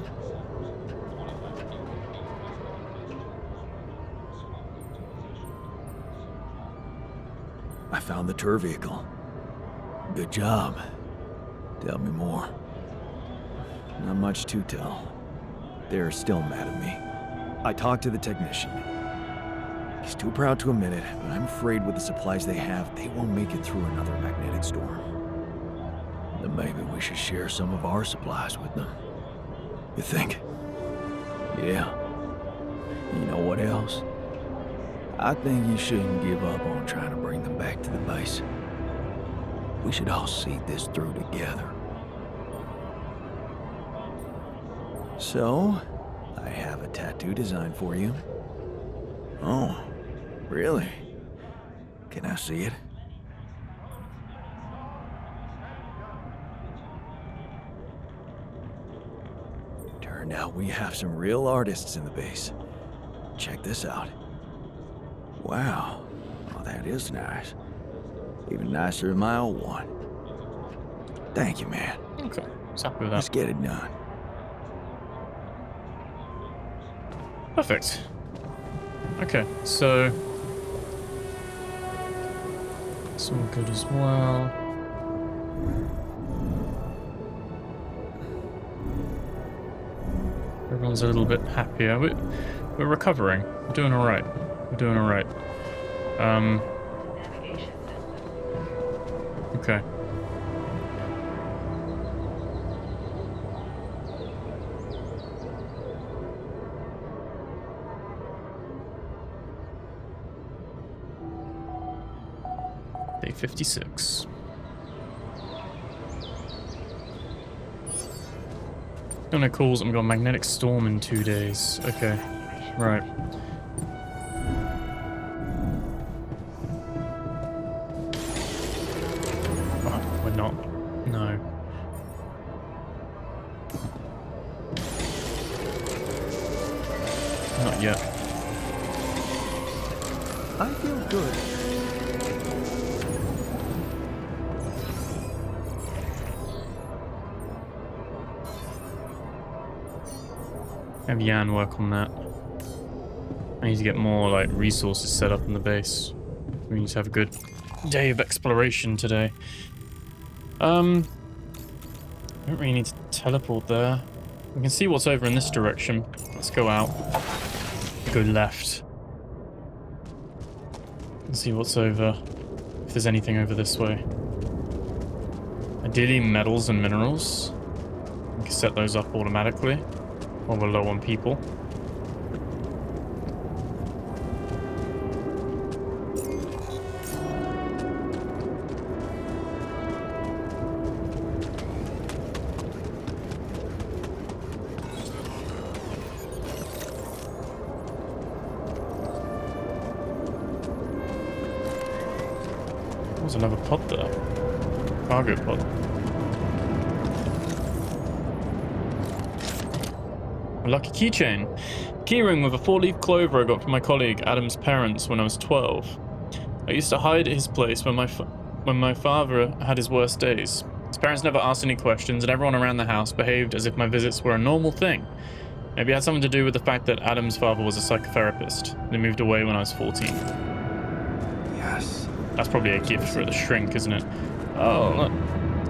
I found the tour vehicle. Good job. Tell me more. Not much to tell. They're still mad at me. I talked to the technician. He's too proud to admit it, but I'm afraid with the supplies they have, they won't make it through another magnetic storm. maybe we should share some of our supplies with them. You think? Yeah. You know what else? I think you shouldn't give up on trying to bring them back to the base. We should all see this through together. So, I have a tattoo design for you. Oh, really? Can I see it? Turned out we have some real artists in the base. Check this out. Wow, well, that is nice. Even nicer than my old one. Thank you, man. Okay, just happy with that. Let's get it done. Perfect. Okay, so it's all good as well. Everyone's a little bit happier. We're recovering. We're doing all right. We're doing all right. Okay. Day 56. No calls, and we've got a magnetic storm in 2 days. Okay. Right. Oh, we're not. No. Not yet. I feel good. Have Jan work on that. I need to get more like resources set up in the base. We need to have a good day of exploration today. I don't really need to teleport there. We can see what's over in this direction. Let's go out. Go left. And see what's over. If there's anything over this way. Ideally metals and minerals. We can set those up automatically while we're low on people. There's another pod there. Cargo pod. A lucky keychain. Keyring with a 4-leaf clover I got from my colleague Adam's parents when I was 12. I used to hide at his place when my father had his worst days. His parents never asked any questions, and everyone around the house behaved as if my visits were a normal thing. Maybe it had something to do with the fact that Adam's father was a psychotherapist. They moved away when I was 14. Yes. That's probably a gift for the shrink, isn't it? Oh, look.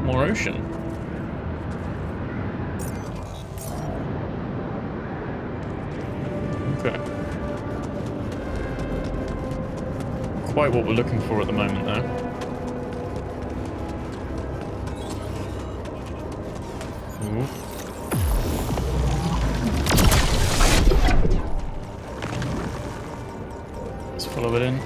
More ocean. Okay. Quite what we're looking for at the moment, though. Ooh. Let's follow it in.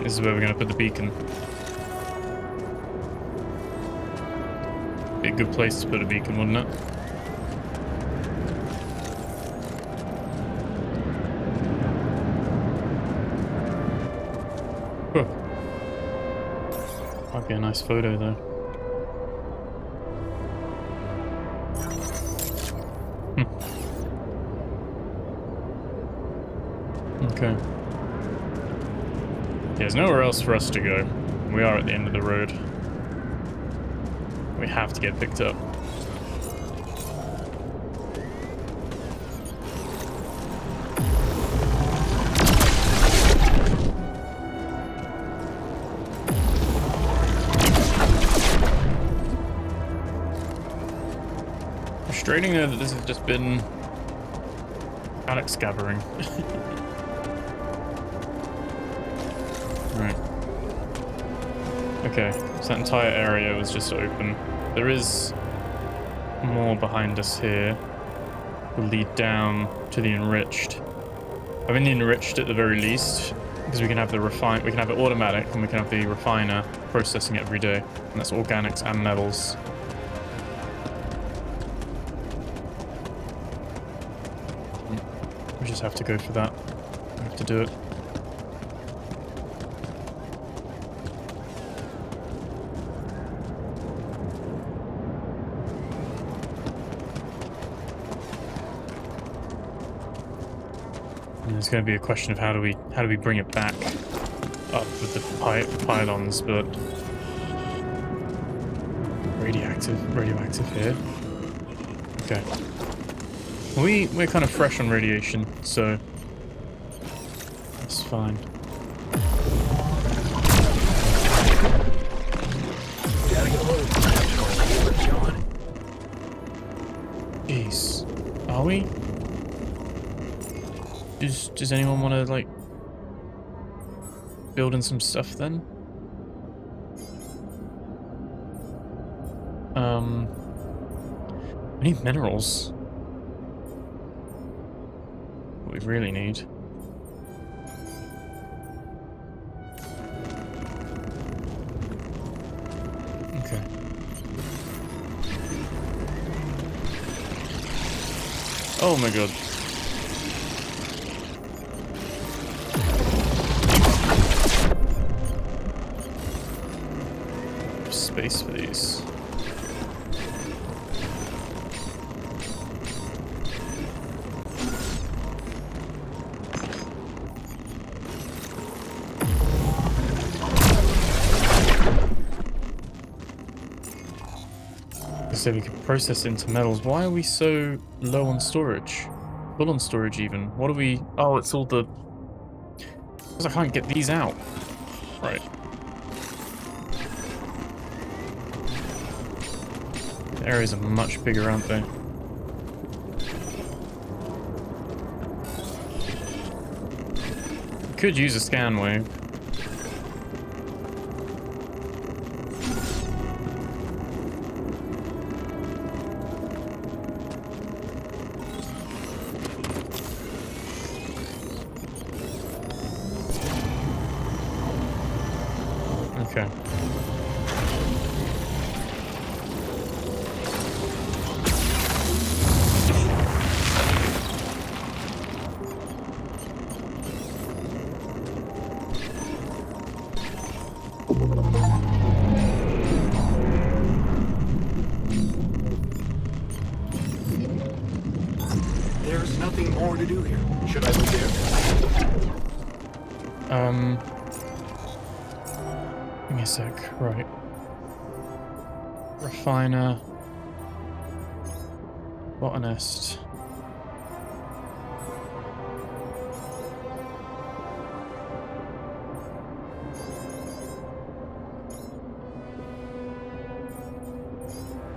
This is where we're going to put the beacon. Be a good place to put a beacon, wouldn't it? Huh. Might be a nice photo though. Okay. There's nowhere else for us to go. We are at the end of the road. We have to get picked up. Frustrating though that this has just been panic scabbering. Right. Okay, so that entire area was just open. There is more behind us here. Will lead down to the enriched. I mean the enriched at the very least, because we can have the we can have it automatic, and we can have the refiner processing it every day, and that's organics and metals. We just have to go for that. We have to do it. And there's going to be a question of how do we bring it back up with the pylons, but radioactive here. Okay. We're kind of fresh on radiation, so that's fine. Jeez, are we? Does anyone want to like build in some stuff then? We need minerals. What we really need. Okay. Oh my god. Space for these. So we can process into metals. Why are we so low on storage? Full on storage even. What are we... Oh, it's all the... Because I can't get these out. Right. The areas are much bigger, aren't they? Could use a scan wave. Okay. There's nothing more to do here. Should I look there? Give me a sec. Right. Refiner. Botanist.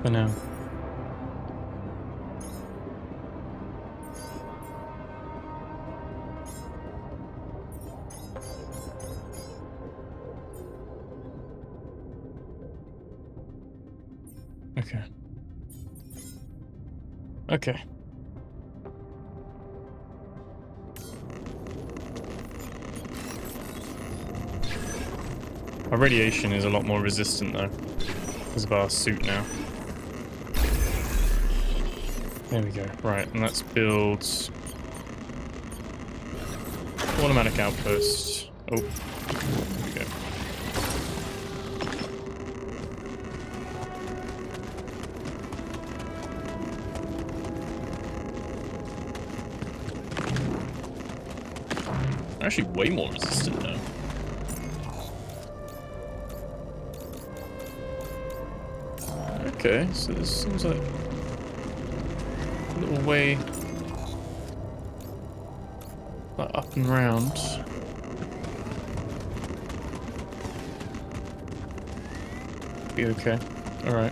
For now. Okay. Okay. Our radiation is a lot more resistant though, because of our suit now. There we go. Right, and let's build automatic outpost. Oh, there we go. Actually way more resistant now. Okay, so this seems like a little way like up and round. Be okay. All right.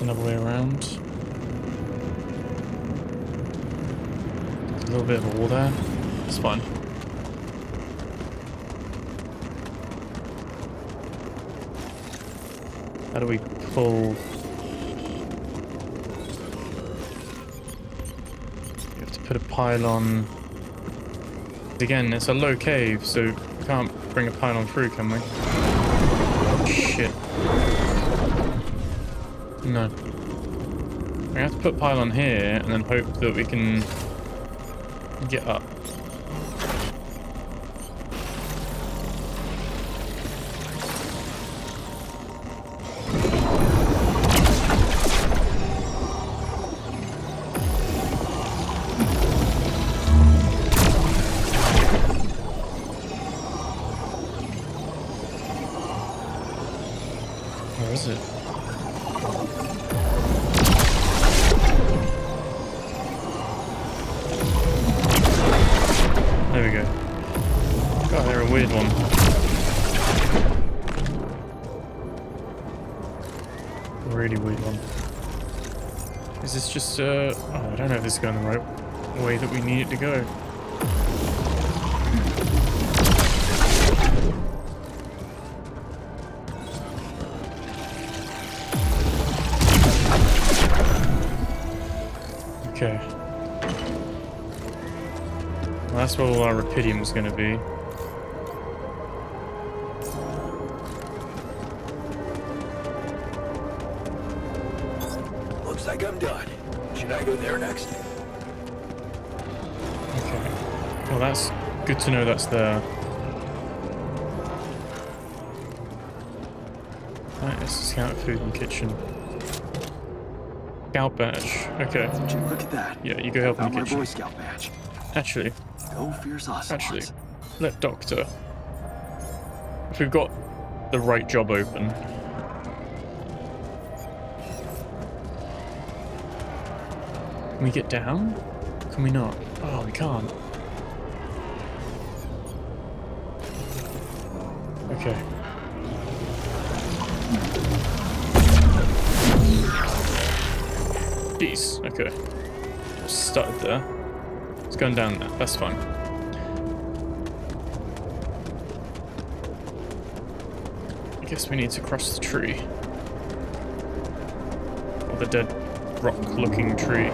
Another way around. A little bit of a wall there. It's fine. How do we pull? You have to put a pylon. Again, it's a low cave, so we can't bring a pylon through, can we? Shit. No. We have to put pylon here and then hope that we can get up. Where is it? There we go. God, they're a weird one. Really weird one. Is this just, oh, I don't know if this is going the right way that we need it to go. Okay. Well, that's where all our Rapidium was going to be. Looks like I'm done. Should I go there next? Okay. Well, that's good to know that's there. Right, let's scout food in the kitchen. Scout badge. Okay. Would you look at that? Yeah, you go help in Got the my kitchen. Boy Scout badge. Actually, Go fierce ocelots. actually, let Doctor. If we've got the right job open. Can we get down? Can we not? Oh, we can't. Okay. Jeez, okay. Started there. It's going down there, that's fine. I guess we need to cross the tree. Or the dead rock-looking tree.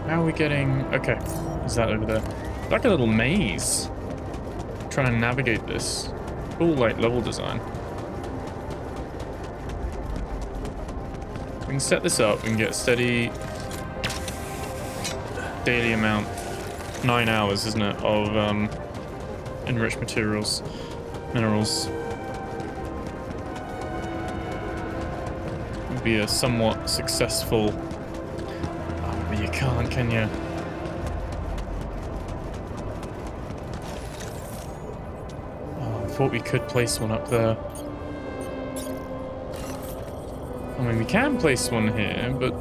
How are we getting... Okay, is that over there? Like a little maze. Trying to navigate this. Cool, like, level design. We can set this up and get a steady daily amount, 9 hours, isn't it, of enriched minerals. Would be a somewhat successful. Oh, but you can't, can you? Oh, I thought we could place one up there. I mean, we can place one here, but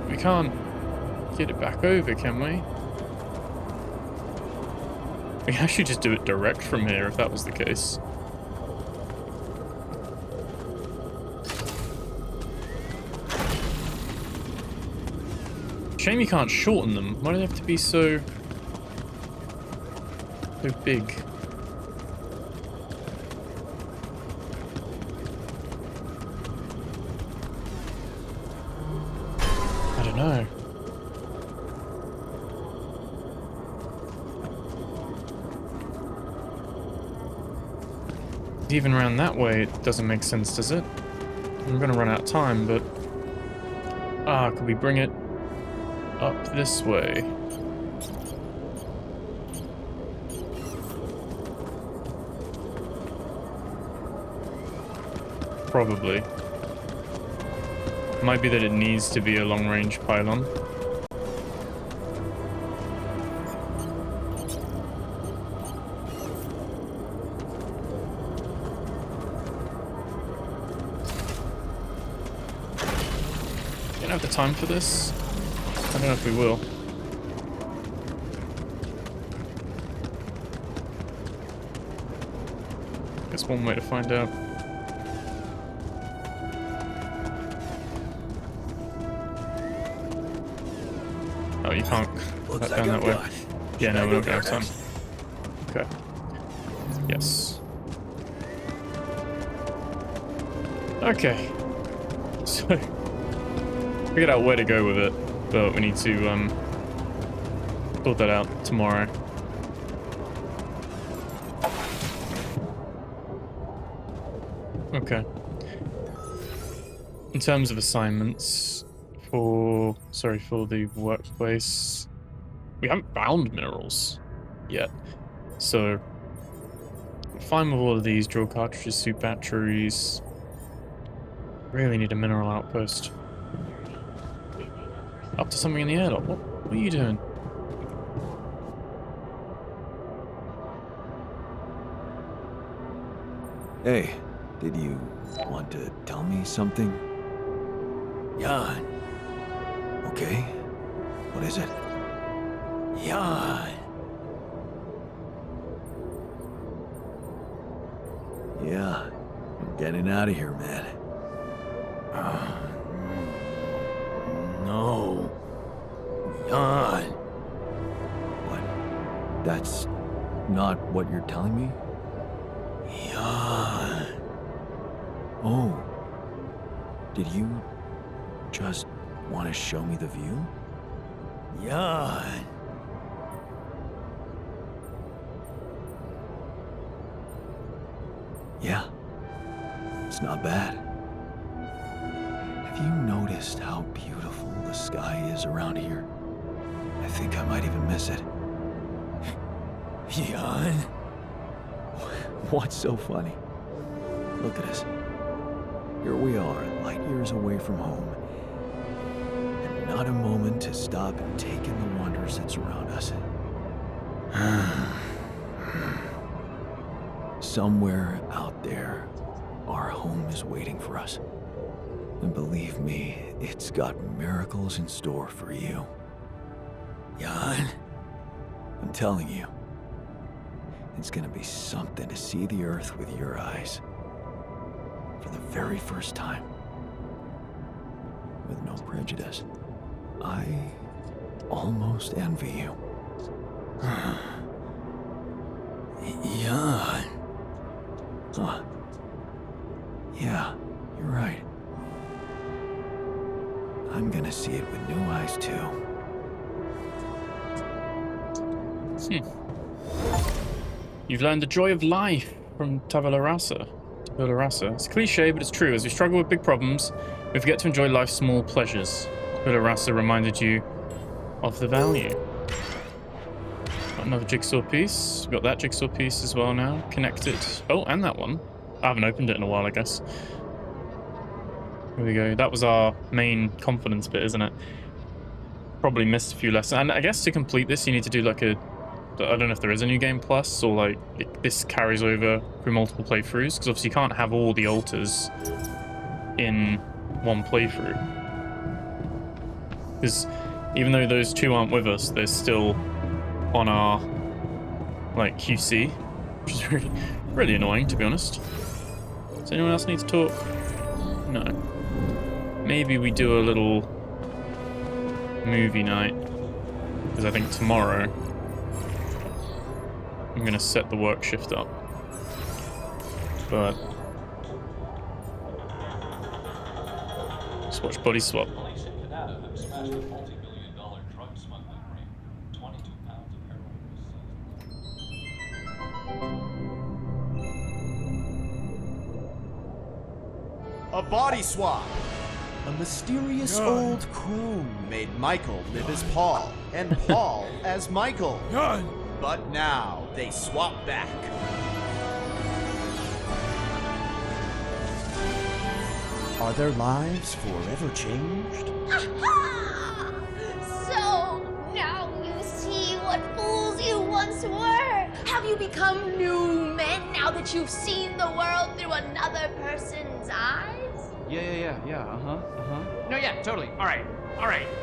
we can't get it back over, can we? We can actually just do it direct from here, if that was the case. Shame you can't shorten them. Why do they have to be so big? I don't know. Even around that way, it doesn't make sense, does it? I'm gonna run out of time, but could we bring it up this way? Probably. Might be that it needs to be a long-range pylon. Don't have the time for this. I don't know if we will. Guess one way to find out. Oh, you can't Looks cut down like that way. I'm done. Yeah, no, Should I we're go not gonna have there time. Okay. Yes. Okay. So, figured out where to go with it, but we need to sort that out tomorrow. Okay. In terms of assignments for the workplace, we haven't found minerals yet. So fine with all of these: drill cartridges, soup batteries. Really need a mineral outpost. Up to something in the airlock. What are you doing? Hey, did you want to tell me something? Jan. Okay. What is it? Jan. Yeah, I'm getting out of here, man. No. Jan. What? That's not what you're telling me? Jan. Oh. Did you just want to show me the view? Jan. Yeah. It's not bad. Have you noticed how beautiful the sky is around here? I think I might even miss it. Jan. What's so funny? Look at us. Here we are, light years away from home. And not a moment to stop and take in the wonders that surround us. Somewhere out there, our home is waiting for us. And believe me, it's got miracles in store for you. Jan. I'm telling you, it's gonna be something to see the Earth with your eyes. For the very first time. With no prejudice. I almost envy you. Jan. Huh. Yeah, you're right. I'm gonna see it with new eyes, too. You've learned the joy of life from Tabula Rasa. Tabula Rasa. It's cliche, but it's true. As we struggle with big problems, we forget to enjoy life's small pleasures. Tabula Rasa reminded you of the value. Got another jigsaw piece. Got that jigsaw piece as well now. Connected. Oh, and that one. I haven't opened it in a while, I guess. Here we go. That was our main confidence bit, isn't it? Probably missed a few lessons. And I guess to complete this, you need to do like a... I don't know if there is a new game plus, or like this carries over through multiple playthroughs, because obviously you can't have all the altars in one playthrough. Because even though those two aren't with us, they're still on our like QC, which is really, really annoying, to be honest. Does anyone else need to talk? No. Maybe we do a little movie night, because I think tomorrow I'm going to set the work shift up. But let's watch Body Swap. A body swap. A mysterious old crone made Michael live as Paul, and Paul as Michael. But now they swap back. Are their lives forever changed? So, now you see what fools you once were. Have you become new men now that you've seen the world through another person's eyes? No, yeah, totally. All right.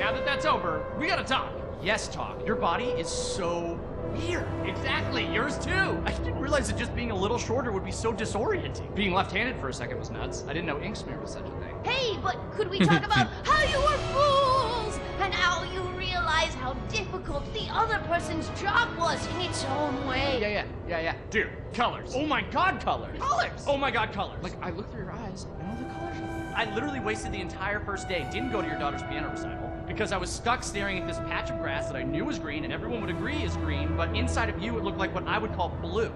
Now that that's over, we gotta talk. Yes, talk. Your body is so weird. Exactly, yours too. I didn't realize that just being a little shorter would be so disorienting. Being left-handed for a second was nuts. I didn't know ink smear was such a thing. Hey, but could we talk about how you were fools and how you realized how difficult the other person's job was in its own way? Yeah. Dude, colors. Oh my god, colors. Colors! Oh my god, colors. Like, I look through your eyes, and all the colors. I literally wasted the entire first day, didn't go to your daughter's piano recital, because I was stuck staring at this patch of grass that I knew was green, and everyone would agree is green, but inside of you it looked like what I would call blue.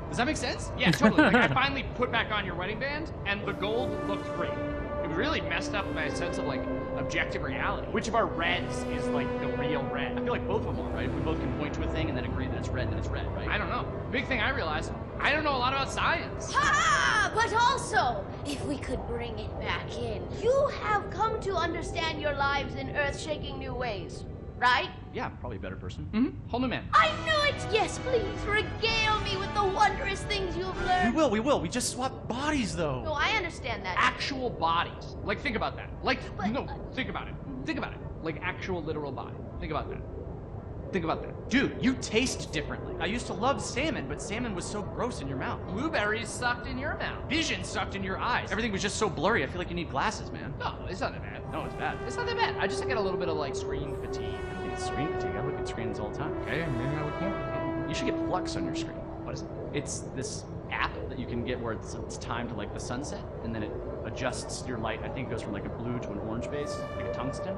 Does that make sense? Yeah, totally. Like, I finally put back on your wedding band, and the gold looked great. It really messed up my sense of, like, objective reality. Which of our reds is, like, the real red? I feel like both of them are, right? We both can point to a thing and then agree that it's red, right? I don't know. Big thing I realized, I don't know a lot about science. Ha! But also, if we could bring it back in, you have come to understand your lives in earth-shaking new ways, right? Yeah, I'm probably a better person. Mm-hmm. Whole new man. I knew it! Yes, please, regale me with the wondrous things you've learned. We will. We just swap bodies, though. No, I understand that. Actual bodies. Like, think about that. Think about it. Think about it. Like, actual literal body. Think about that. Dude, you taste differently. I used to love salmon, but salmon was so gross in your mouth. Blueberries sucked in your mouth. Vision sucked in your eyes. Everything was just so blurry. I feel like you need glasses, man. No, it's not that bad. No, it's bad. It's not that bad. I just get a little bit of, like, screen fatigue. I don't think it's screen fatigue. I look at screens all the time. Okay, maybe I look more. You should get flux on your screen. What is it? It's this app that you can get where it's timed to, like, the sunset, and then it adjusts your light. I think it goes from, like, a blue to an orange base, like a tungsten.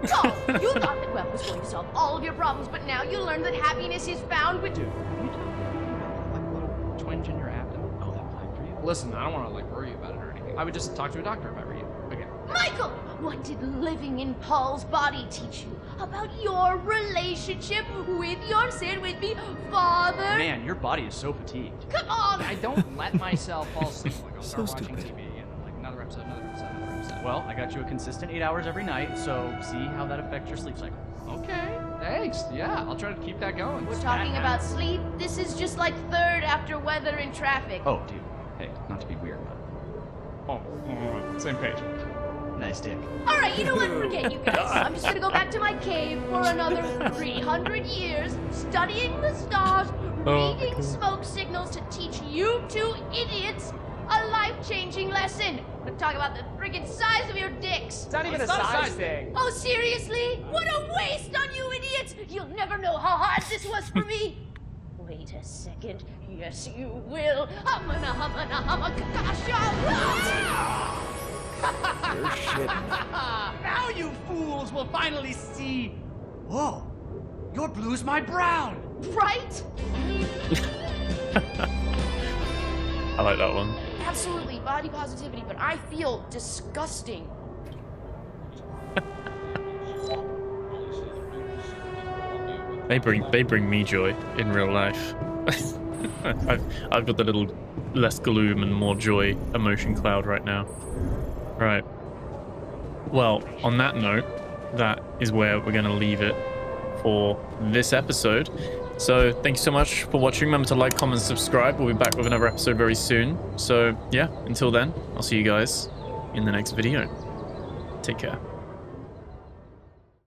So, you thought that web was going to solve all of your problems, but now you learn that happiness is found with... Dude, are you talking about the, like, little twinge in your abdomen? Oh, that applied for you? Listen, I don't want to, like, worry about it or anything. I would just talk to a doctor if I were you. Okay. Michael, what did living in Paul's body teach you about your relationship with your sin with me, Father? Man, your body is so fatigued. Come on! I don't let myself fall asleep. Like, I'll start watching TV and, like, another episode. Well, I got you a consistent 8 hours every night, so see how that affects your sleep cycle. Okay, thanks. Yeah, I'll try to keep that going. We're talking about sleep. This is just like third after weather in traffic. Oh, dude. Hey, not to be weird, but... Oh, same page. Nice dick. All right, you know what? Forget you guys. I'm just gonna go back to my cave for another 300 years, studying the stars, reading smoke signals to teach you two idiots a life-changing lesson. We're talking about the friggin' size of your dicks. It's not even a size thing. Oh, seriously? What a waste on you idiots! You'll never know how hard this was for me. Wait a second. Yes, you will. You're shit. Now you fools will finally see. Whoa, your blue's my brown. Right? I like that one. Absolutely, body positivity, but I feel disgusting. They bring me joy in real life. I've got the little less gloom and more joy emotion cloud right now. Right. Well, on that note, that is where we're going to leave it for this episode. So thank you so much for watching. Remember to like, comment, subscribe. We'll be back with another episode very soon. So yeah, until then, I'll see you guys in the next video. Take care.